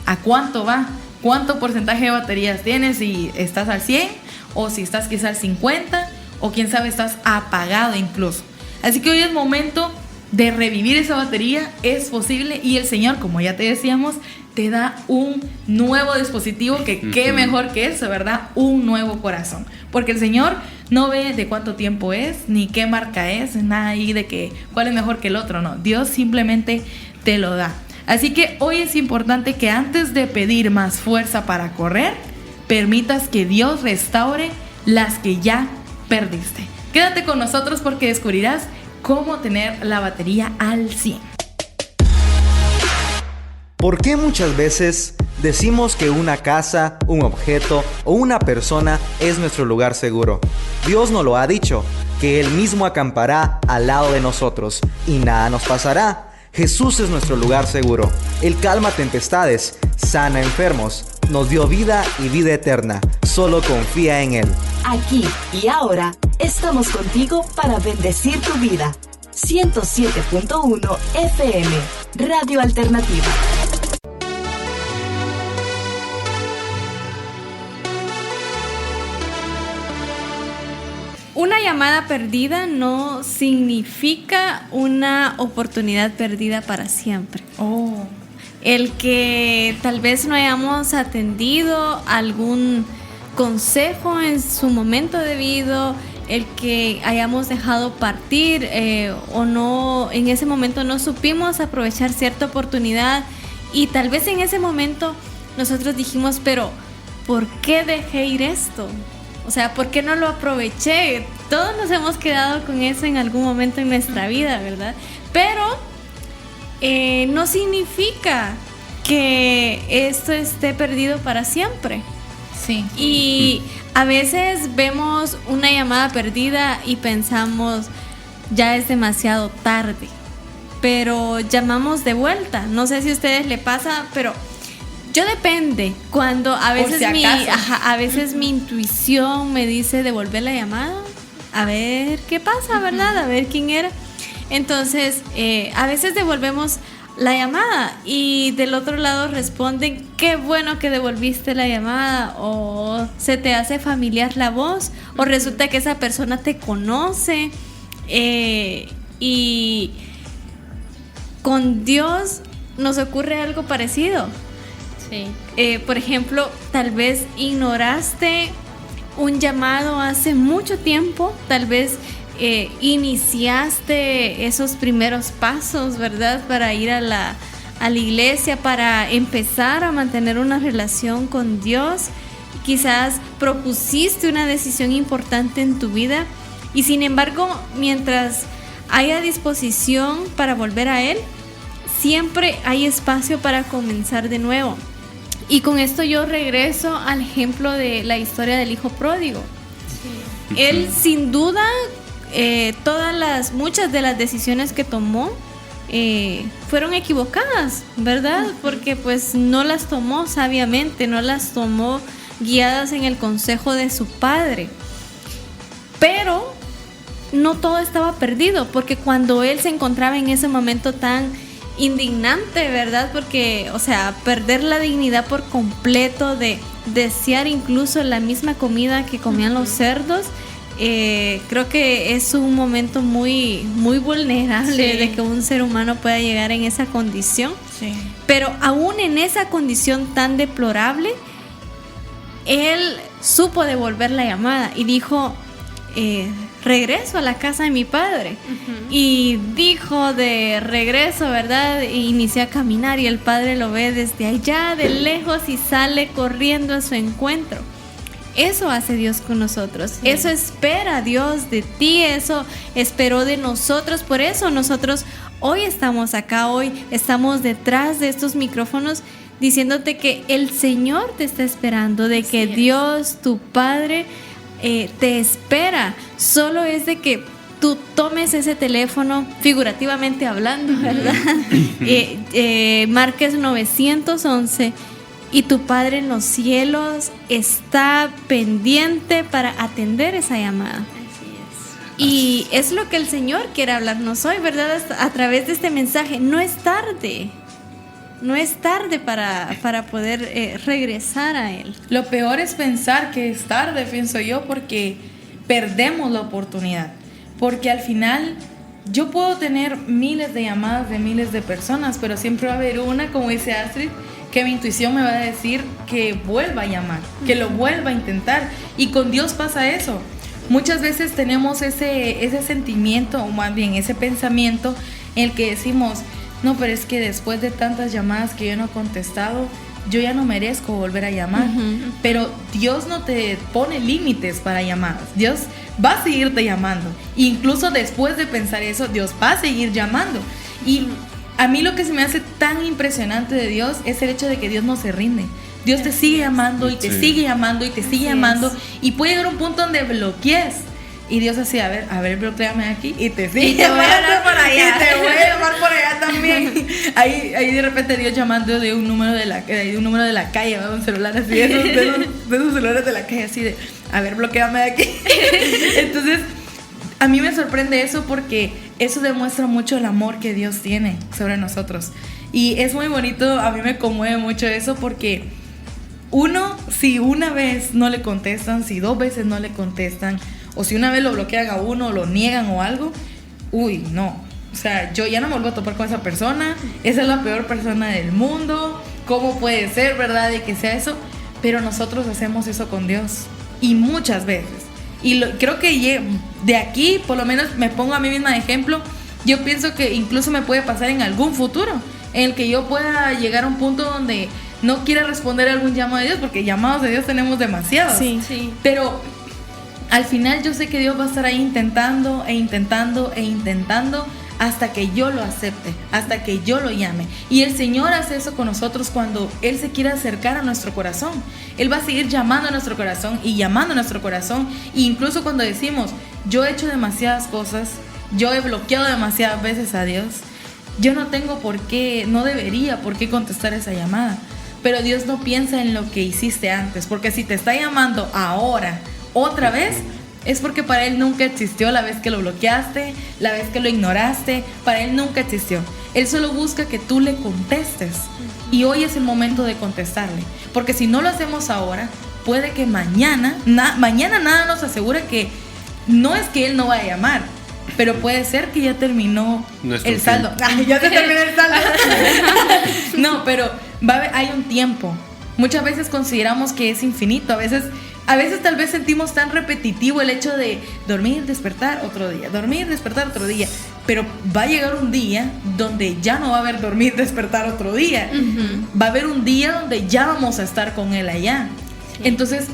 a cuánto va, cuánto porcentaje de baterías tienes, si estás al 100 o si estás quizás al 50 o quién sabe estás apagado incluso. Así que hoy es momento de revivir esa batería, es posible, y el Señor, como ya te decíamos, te da un nuevo dispositivo que qué mejor que eso, ¿verdad? Un nuevo corazón, porque el Señor no ve de cuánto tiempo es, ni qué marca es, nada ahí de que cuál es mejor que el otro, no, Dios simplemente te lo da. Así que hoy es importante que antes de pedir más fuerza para correr, permitas que Dios restaure las que ya perdiste. Quédate con nosotros porque descubrirás cómo tener la batería al 100. ¿Por qué muchas veces decimos que una casa, un objeto o una persona es nuestro lugar seguro? Dios nos lo ha dicho, que Él mismo acampará al lado de nosotros y nada nos pasará. Jesús es nuestro lugar seguro. Él calma tempestades, sana enfermos, nos dio vida y vida eterna. Solo confía en Él. Aquí y ahora estamos contigo para bendecir tu vida. 107.1 FM, Radio Alternativa. Una llamada perdida no significa una oportunidad perdida para siempre. El que tal vez no hayamos atendido algún consejo en su momento debido, el que hayamos dejado partir o no, en ese momento no supimos aprovechar cierta oportunidad, y tal vez en ese momento nosotros dijimos, pero ¿por qué dejé ir esto? O sea, ¿por qué no lo aproveché? Todos nos hemos quedado con eso en algún momento en nuestra vida, ¿verdad? Pero no significa que esto esté perdido para siempre. Sí. Y a veces vemos una llamada perdida y pensamos, ya es demasiado tarde. Pero llamamos de vuelta. No sé si a ustedes les pasa, pero yo depende. Cuando a veces, a veces mi intuición me dice devolver la llamada, a ver qué pasa, ¿verdad? A ver quién era. Entonces, a veces devolvemos la llamada y del otro lado responden, qué bueno que devolviste la llamada, o se te hace familiar la voz, o resulta que esa persona te conoce, y con Dios nos ocurre algo parecido. Sí. Por ejemplo, tal vez ignoraste un llamado hace mucho tiempo, tal vez iniciaste esos primeros pasos, ¿verdad? Para ir a la iglesia, para empezar a mantener una relación con Dios. Quizás propusiste una decisión importante en tu vida y sin embargo, mientras haya disposición para volver a Él, siempre hay espacio para comenzar de nuevo. Y con esto yo regreso al ejemplo de la historia del hijo pródigo. Sí. Él sin duda, muchas de las decisiones que tomó fueron equivocadas, ¿verdad? Porque pues no las tomó sabiamente, no las tomó guiadas en el consejo de su padre. Pero no todo estaba perdido, porque cuando él se encontraba en ese momento tan indignante, ¿verdad? Porque, o sea, perder la dignidad por completo, de desear incluso la misma comida que comían los cerdos, creo que es un momento muy, muy vulnerable, sí, de que un ser humano pueda llegar en esa condición. Sí. Pero aún en esa condición tan deplorable, él supo devolver la llamada y dijo, regreso a la casa de mi padre. Y dijo de regreso, ¿verdad? E inició a caminar y el padre lo ve desde allá de lejos y sale corriendo a su encuentro. Eso hace Dios con nosotros. Sí. Eso espera Dios de ti, eso esperó de nosotros. Por eso nosotros hoy estamos acá, hoy estamos detrás de estos micrófonos diciéndote que el Señor te está esperando, de que Dios, tu Padre, te espera. Solo es de que tú tomes ese teléfono, figurativamente hablando, ¿verdad? Marques 911 y tu Padre en los cielos está pendiente para atender esa llamada. Y es lo que el Señor quiere hablarnos hoy, ¿verdad? A través de este mensaje. No es tarde. No es tarde para poder regresar a Él. Lo peor es pensar que es tarde, pienso yo, porque perdemos la oportunidad. Porque al final yo puedo tener miles de llamadas de miles de personas, pero siempre va a haber una, como dice Astrid, que mi intuición me va a decir que vuelva a llamar, que lo vuelva a intentar. Y con Dios pasa eso. Muchas veces tenemos ese sentimiento, o más bien ese pensamiento en el que decimos, no, pero es que después de tantas llamadas que yo no he contestado, yo ya no merezco volver a llamar. Pero Dios no te pone límites para llamadas. Dios va a seguirte llamando. Incluso después de pensar eso, Dios va a seguir llamando. Y a mí lo que se me hace tan impresionante de Dios es el hecho de que Dios no se rinde. Dios te sigue llamando y te sigue llamando y te sigue llamando. Y puede llegar un punto donde bloquees. Y Dios así, a ver, bloqueame aquí y te sigue llamando por allá. Y te voy a llamar por allá también. Ahí de repente Dios llamando de un número de la calle, ¿verdad? Un celular así, de esos celulares de la calle, así de, a ver, bloqueame de aquí. Entonces, a mí me sorprende eso porque eso demuestra mucho el amor que Dios tiene sobre nosotros. Y es muy bonito, a mí me conmueve mucho eso porque si una vez no le contestan, si 2 veces no le contestan, o si una vez lo bloquean a uno, o lo niegan o algo, uy, no. O sea, yo ya no me vuelvo a topar con esa persona. Esa es la peor persona del mundo. ¿Cómo puede ser, verdad, de que sea eso? Pero nosotros hacemos eso con Dios. Y muchas veces. Y creo que de aquí, por lo menos me pongo a mí misma de ejemplo. Yo pienso que incluso me puede pasar en algún futuro, en el que yo pueda llegar a un punto donde no quiera responder a algún llamado de Dios, porque llamados de Dios tenemos demasiados. Sí. Pero al final yo sé que Dios va a estar ahí intentando hasta que yo lo acepte, hasta que yo lo llame. Y el Señor hace eso con nosotros cuando Él se quiere acercar a nuestro corazón. Él va a seguir llamando a nuestro corazón y llamando a nuestro corazón. E incluso cuando decimos, yo he hecho demasiadas cosas, yo he bloqueado demasiadas veces a Dios, yo no debería por qué contestar esa llamada. Pero Dios no piensa en lo que hiciste antes, porque si te está llamando ahora, otra vez, es porque para Él nunca existió la vez que lo bloqueaste, la vez que lo ignoraste. Para Él nunca existió. Él solo busca que tú le contestes. Y hoy es el momento de contestarle. Porque si no lo hacemos ahora, puede que mañana nada nos asegura que no es que Él no vaya a llamar, pero puede ser que ya terminó el saldo. Ya se terminó el saldo. No, pero hay un tiempo. Muchas veces consideramos que es infinito. A veces tal vez sentimos tan repetitivo el hecho de dormir, despertar otro día, dormir, despertar otro día. Pero va a llegar un día donde ya no va a haber dormir, despertar otro día. Va a haber un día donde ya vamos a estar con Él allá. Entonces,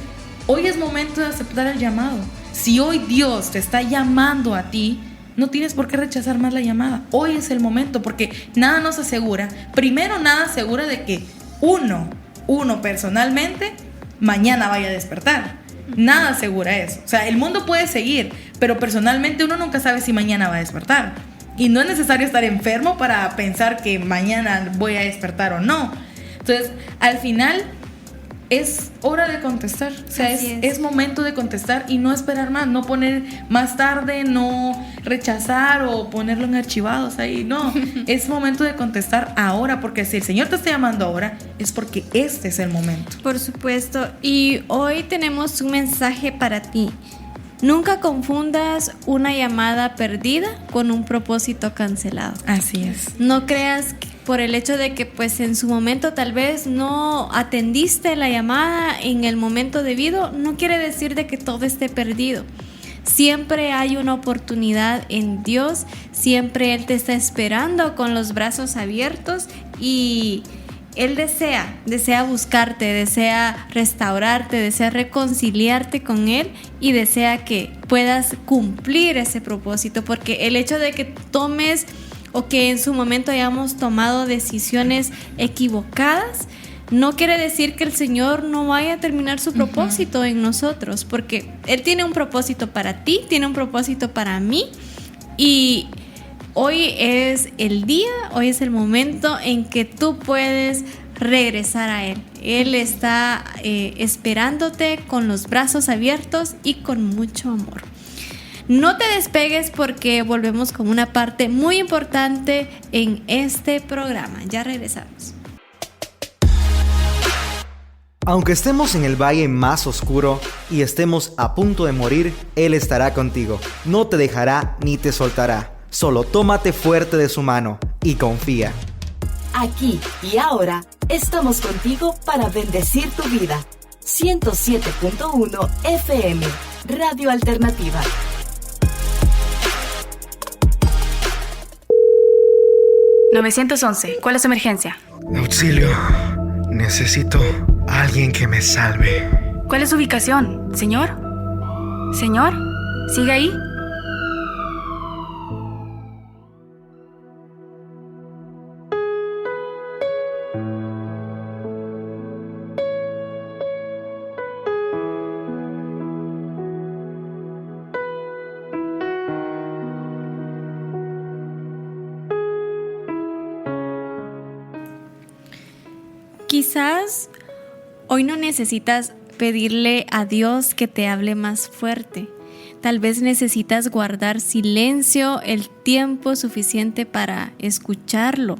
hoy es momento de aceptar el llamado. Si hoy Dios te está llamando a ti, no tienes por qué rechazar más la llamada. Hoy es el momento, porque nada nos asegura. Primero, nada asegura de que uno personalmente mañana vaya a despertar. Nada asegura eso. O sea, el mundo puede seguir, pero personalmente uno nunca sabe si mañana va a despertar. Y no es necesario estar enfermo para pensar que mañana voy a despertar o no. Entonces, al final es hora de contestar. O sea, es momento de contestar y no esperar más, no poner más tarde, no rechazar o ponerlo en archivados ahí. No, es momento de contestar ahora, porque si el Señor te está llamando ahora, es porque este es el momento. Por supuesto. Y hoy tenemos un mensaje para ti. Nunca confundas una llamada perdida con un propósito cancelado. Así es. No creas que por el hecho de que pues en su momento tal vez no atendiste la llamada en el momento debido, no quiere decir de que todo esté perdido. Siempre hay una oportunidad en Dios, siempre Él te está esperando con los brazos abiertos y Él desea buscarte, desea restaurarte, desea reconciliarte con Él y desea que puedas cumplir ese propósito, porque el hecho de que tomes o que en su momento hayamos tomado decisiones equivocadas no quiere decir que el Señor no vaya a terminar su propósito en nosotros, porque Él tiene un propósito para ti, tiene un propósito para mí, y hoy es el día, hoy es el momento en que tú puedes regresar a Él. Él está esperándote con los brazos abiertos y con mucho amor. No te despegues porque volvemos con una parte muy importante en este programa. Ya regresamos. Aunque estemos en el valle más oscuro y estemos a punto de morir, Él estará contigo. No te dejará ni te soltará. Solo tómate fuerte de su mano y confía. Aquí y ahora estamos contigo para bendecir tu vida. 107.1 FM, Radio Alternativa. ¿911? ¿Cuál es su emergencia? Auxilio. Necesito a alguien que me salve. ¿Cuál es su ubicación? ¿Señor? ¿Señor? ¿Sigue ahí? Quizás hoy no necesitas pedirle a Dios que te hable más fuerte. Tal vez necesitas guardar silencio el tiempo suficiente para escucharlo,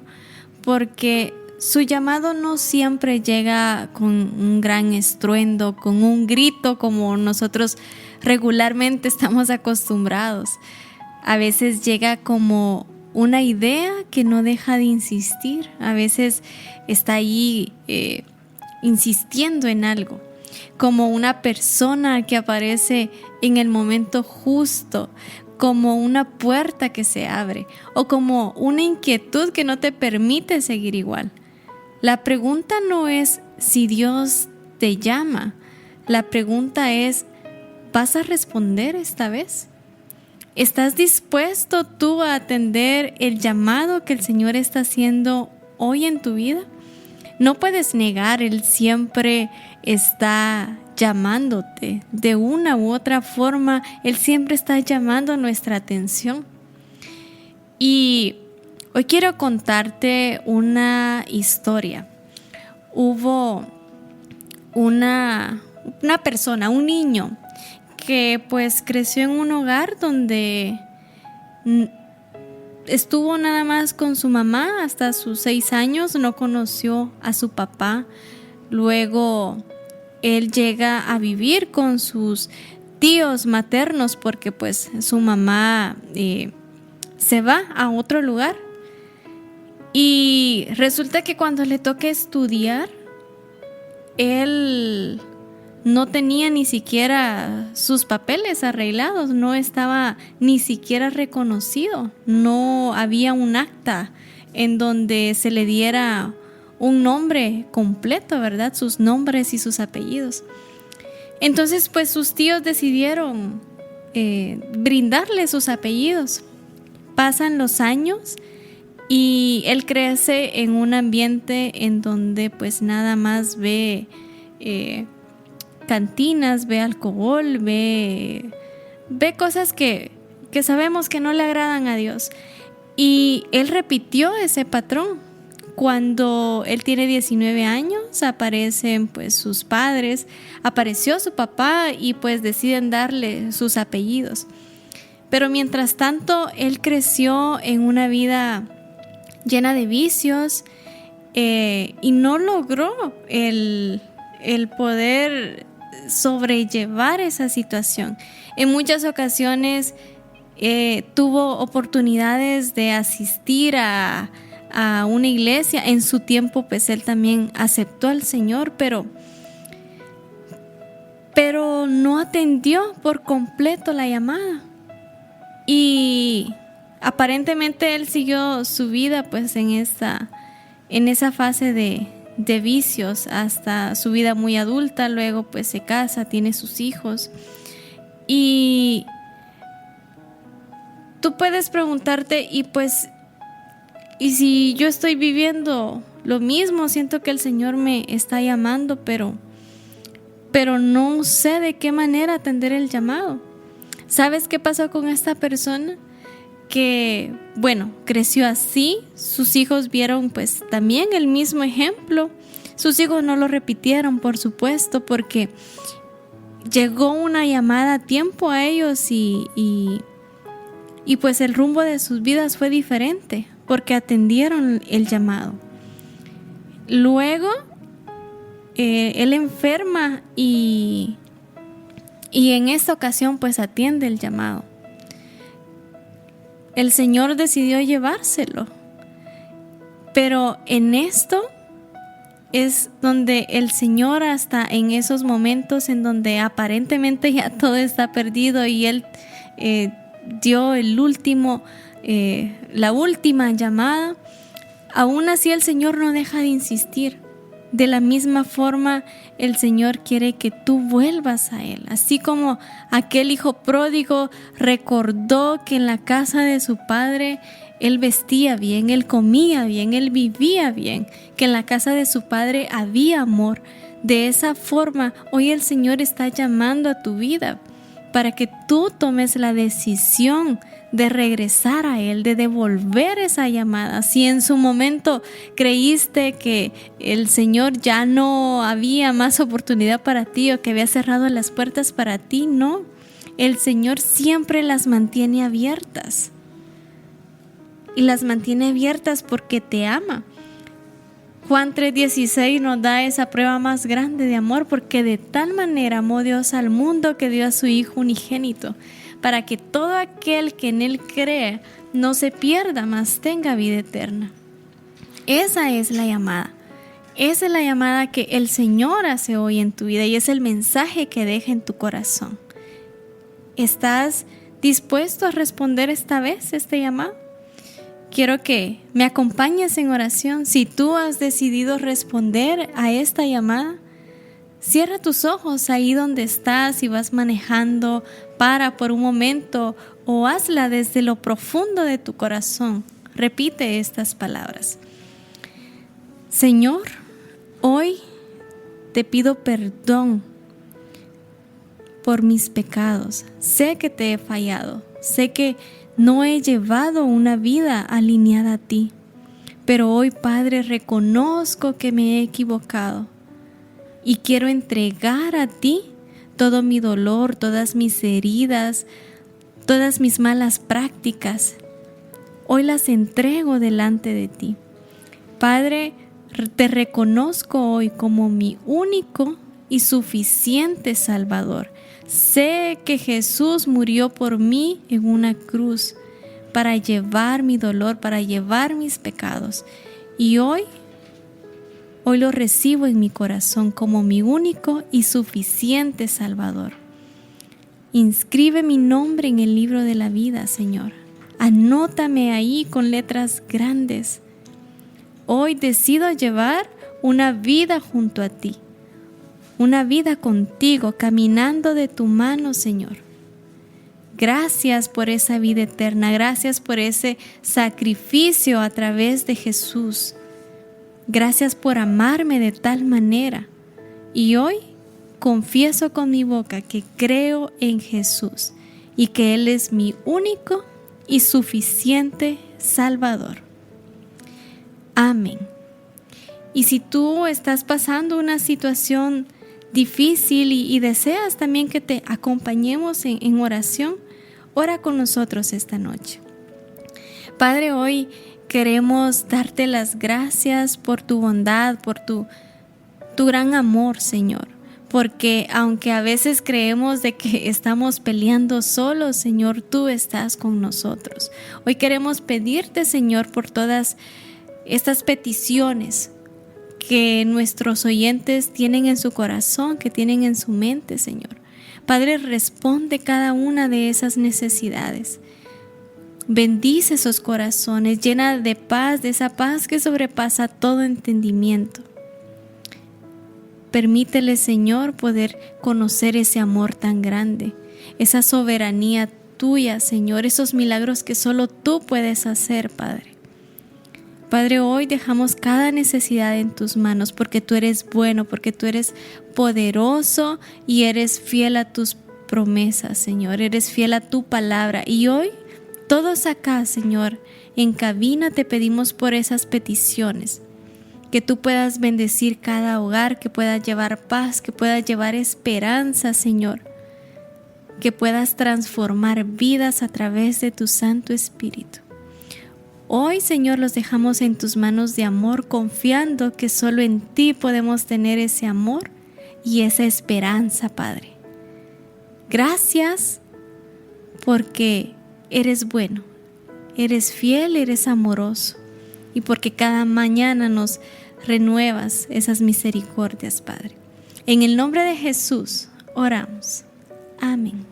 porque su llamado no siempre llega con un gran estruendo, con un grito como nosotros regularmente estamos acostumbrados. A veces llega como una idea que no deja de insistir. A veces está ahí insistiendo en algo, como una persona que aparece en el momento justo, como una puerta que se abre o como una inquietud que no te permite seguir igual. La pregunta no es si Dios te llama, la pregunta es, ¿vas a responder esta vez? ¿Estás dispuesto tú a atender el llamado que el Señor está haciendo hoy en tu vida? No puedes negar, Él siempre está llamándote. De una u otra forma, Él siempre está llamando nuestra atención. Y hoy quiero contarte una historia. Hubo una persona, un niño, que pues creció en un hogar donde estuvo nada más con su mamá hasta sus 6 años, no conoció a su papá. Luego él llega a vivir con sus tíos maternos porque pues su mamá se va a otro lugar. Y resulta que cuando le toca estudiar, él no tenía ni siquiera sus papeles arreglados, no estaba ni siquiera reconocido, no había un acta en donde se le diera un nombre completo, ¿verdad? Sus nombres y sus apellidos. Entonces, pues sus tíos decidieron brindarle sus apellidos. Pasan los años y él crece en un ambiente en donde pues nada más ve cantinas, ve alcohol, ve cosas que sabemos que no le agradan a Dios. Y él repitió ese patrón. Cuando él tiene 19 años, aparecen pues sus padres, apareció su papá y pues deciden darle sus apellidos. Pero mientras tanto, él creció en una vida llena de vicios y no logró el poder sobrellevar esa situación. En muchas ocasiones tuvo oportunidades de asistir a una iglesia. En su tiempo pues él también aceptó al Señor, pero pero no atendió por completo la llamada. Y aparentemente él siguió su vida pues en esa fase de vicios hasta su vida muy adulta. Luego pues se casa, tiene sus hijos. Y tú puedes preguntarte, y si yo estoy viviendo lo mismo, siento que el Señor me está llamando, pero no sé de qué manera atender el llamado. ¿Sabes qué pasó con esta persona? Que, creció así, sus hijos vieron pues también el mismo ejemplo. Sus hijos no lo repitieron, por supuesto, porque llegó una llamada a tiempo a ellos y pues el rumbo de sus vidas fue diferente, porque atendieron el llamado. Luego, él enferma y en esta ocasión pues atiende el llamado. El Señor decidió llevárselo, pero en esto es donde el Señor, hasta en esos momentos en donde aparentemente ya todo está perdido y Él dio la última llamada, aún así el Señor no deja de insistir. De la misma forma, el Señor quiere que tú vuelvas a Él. Así como aquel hijo pródigo recordó que en la casa de su padre él vestía bien, él comía bien, él vivía bien, que en la casa de su padre había amor. De esa forma, hoy el Señor está llamando a tu vida para que tú tomes la decisión de regresar a Él, de devolver esa llamada. Si en su momento creíste que el Señor ya no había más oportunidad para ti o que había cerrado las puertas para ti, no. El Señor siempre las mantiene abiertas. Y las mantiene abiertas porque te ama. Juan 3:16 nos da esa prueba más grande de amor, porque de tal manera amó Dios al mundo que dio a su Hijo unigénito, para que todo aquel que en Él cree no se pierda, mas tenga vida eterna. Esa es la llamada. Esa es la llamada que el Señor hace hoy en tu vida y es el mensaje que deja en tu corazón. ¿Estás dispuesto a responder esta vez este llamado? Quiero que me acompañes en oración. Si tú has decidido responder a esta llamada, cierra tus ojos ahí donde estás y vas manejando. Para por un momento o hazla desde lo profundo de tu corazón. Repite estas palabras. Señor, hoy te pido perdón por mis pecados. Sé que te he fallado. Sé que no he llevado una vida alineada a ti, pero hoy, Padre, reconozco que me he equivocado y quiero entregar a ti todo mi dolor, todas mis heridas, todas mis malas prácticas. Hoy las entrego delante de ti. Padre, te reconozco hoy como mi único y suficiente Salvador. Sé que Jesús murió por mí en una cruz para llevar mi dolor, para llevar mis pecados. Y hoy lo recibo en mi corazón como mi único y suficiente Salvador. Inscribe mi nombre en el libro de la vida, Señor. Anótame ahí con letras grandes. Hoy decido llevar una vida junto a ti. Una vida contigo, caminando de tu mano, Señor. Gracias por esa vida eterna. Gracias por ese sacrificio a través de Jesús. Gracias por amarme de tal manera. Y hoy confieso con mi boca que creo en Jesús y que Él es mi único y suficiente Salvador. Amén. Y si tú estás pasando una situación difícil y deseas también que te acompañemos en oración, ora con nosotros esta noche. Padre, hoy queremos darte las gracias por tu bondad, por tu gran amor, Señor. Porque aunque a veces creemos de que estamos peleando solos, Señor, tú estás con nosotros. Hoy queremos pedirte, Señor, por todas estas peticiones que nuestros oyentes tienen en su corazón, que tienen en su mente, Señor. Padre, responde cada una de esas necesidades. Bendice esos corazones, llena de paz, de esa paz que sobrepasa todo entendimiento. Permítele, Señor, poder conocer ese amor tan grande, esa soberanía tuya, Señor, esos milagros que solo tú puedes hacer, Padre. Padre, hoy dejamos cada necesidad en tus manos porque tú eres bueno, porque tú eres poderoso y eres fiel a tus promesas, Señor. Eres fiel a tu palabra. Y hoy, todos acá, Señor, en cabina te pedimos por esas peticiones. Que tú puedas bendecir cada hogar, que puedas llevar paz, que puedas llevar esperanza, Señor. Que puedas transformar vidas a través de tu Santo Espíritu. Hoy, Señor, los dejamos en tus manos de amor, confiando que solo en ti podemos tener ese amor y esa esperanza, Padre. Gracias porque eres bueno, eres fiel, eres amoroso y porque cada mañana nos renuevas esas misericordias, Padre. En el nombre de Jesús oramos. Amén.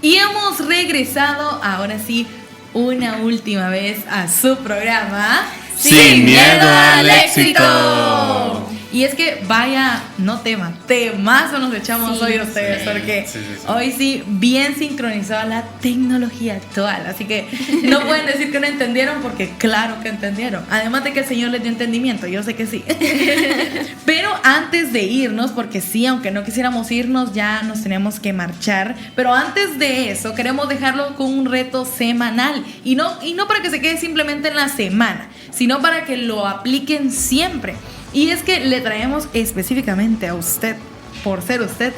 Y hemos regresado, ahora sí, una última vez a su programa Sin Miedo al Éxito. Y es que vaya, no temazo nos echamos hoy ustedes, porque hoy sí, bien sincronizada la tecnología actual. Así que no pueden decir que no entendieron, porque claro que entendieron. Además de que el Señor les dio entendimiento, yo sé que sí. Pero antes de irnos, porque sí, aunque no quisiéramos irnos, ya nos tenemos que marchar. Pero antes de eso, queremos dejarlo con un reto semanal. Y no para que se quede simplemente en la semana, sino para que lo apliquen siempre. Y es que le traemos específicamente a usted, por ser usted,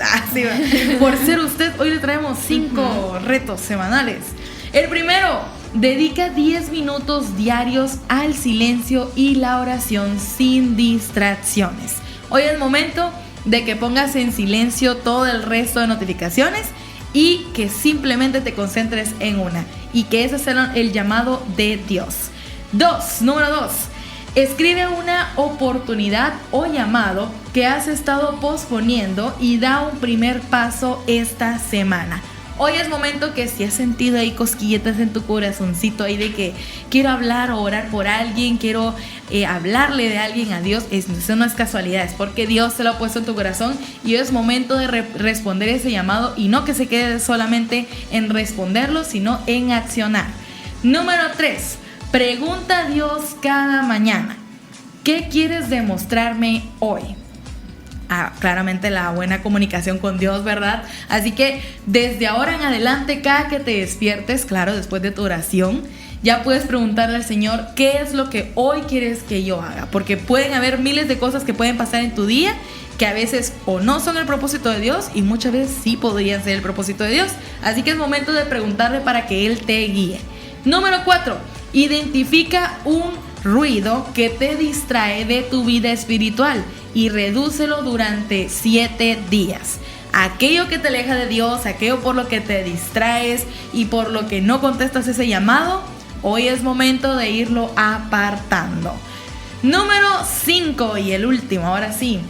por ser usted, hoy le traemos 5 retos semanales. El primero, dedica 10 minutos diarios al silencio y la oración sin distracciones. Hoy es momento de que pongas en silencio todo el resto de notificaciones y que simplemente te concentres en una, y que ese sea el llamado de Dios. Número 2. Escribe una oportunidad o llamado que has estado posponiendo y da un primer paso esta semana. Hoy es momento que si has sentido ahí cosquilletas en tu corazoncito ahí de que quiero hablar o orar por alguien, quiero hablarle de alguien a Dios, eso no es casualidad, es porque Dios se lo ha puesto en tu corazón y es momento de responder ese llamado, y no que se quede solamente en responderlo, sino en accionar. Número 3. Pregunta a Dios cada mañana: ¿qué quieres demostrarme hoy? Claramente la buena comunicación con Dios, ¿verdad? Así que desde ahora en adelante, cada que te despiertes, claro, después de tu oración, ya puedes preguntarle al Señor qué es lo que hoy quieres que yo haga, porque pueden haber miles de cosas que pueden pasar en tu día que a veces o no son el propósito de Dios y muchas veces sí podrían ser el propósito de Dios. Así que es momento de preguntarle para que Él te guíe. Número 4. Identifica un ruido que te distrae de tu vida espiritual y redúcelo durante 7 días. Aquello que te aleja de Dios, aquello por lo que te distraes y por lo que no contestas ese llamado, hoy es momento de irlo apartando. Número 5 y el último, ahora sí.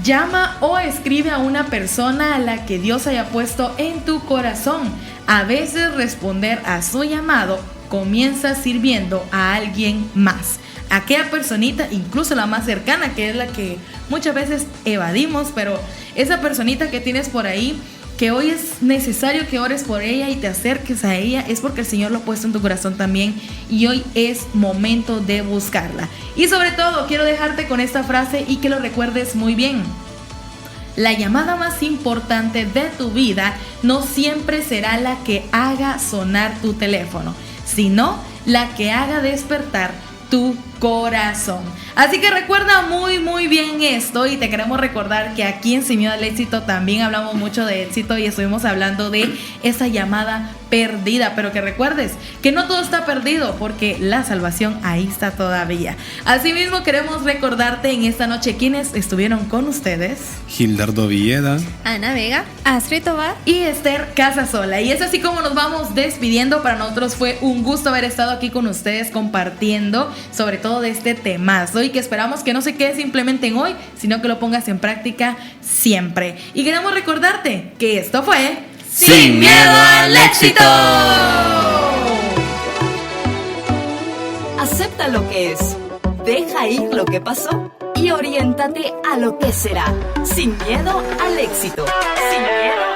Llama o escribe a una persona a la que Dios haya puesto en tu corazón. A veces responder a su llamado comienza sirviendo a alguien más. Aquella personita, incluso la más cercana, que es la que muchas veces evadimos, pero esa personita que tienes por ahí, que hoy es necesario que ores por ella y te acerques a ella, es porque el Señor lo ha puesto en tu corazón también, y hoy es momento de buscarla. Y sobre todo quiero dejarte con esta frase y que lo recuerdes muy bien: la llamada más importante de tu vida no siempre será la que haga sonar tu teléfono, sino la que haga despertar tu corazón. Así que recuerda muy muy bien esto, y te queremos recordar que aquí en Sin Miedo al Éxito también hablamos mucho de éxito y estuvimos hablando de esa llamada perdida, pero que recuerdes que no todo está perdido, porque la salvación ahí está todavía. Asimismo, queremos recordarte en esta noche quiénes estuvieron con ustedes: Gildardo Villeda, Ana Vega, Astrid Tobar y Esther Casasola. Y es así como nos vamos despidiendo. Para nosotros fue un gusto haber estado aquí con ustedes compartiendo sobre todo de este temazo, y que esperamos que no se quede simplemente en hoy, sino que lo pongas en práctica siempre. Y queremos recordarte que esto fue Sin Miedo al Éxito. Acepta lo que es, deja ir lo que pasó y oriéntate a lo que será. Sin miedo al éxito. Sin miedo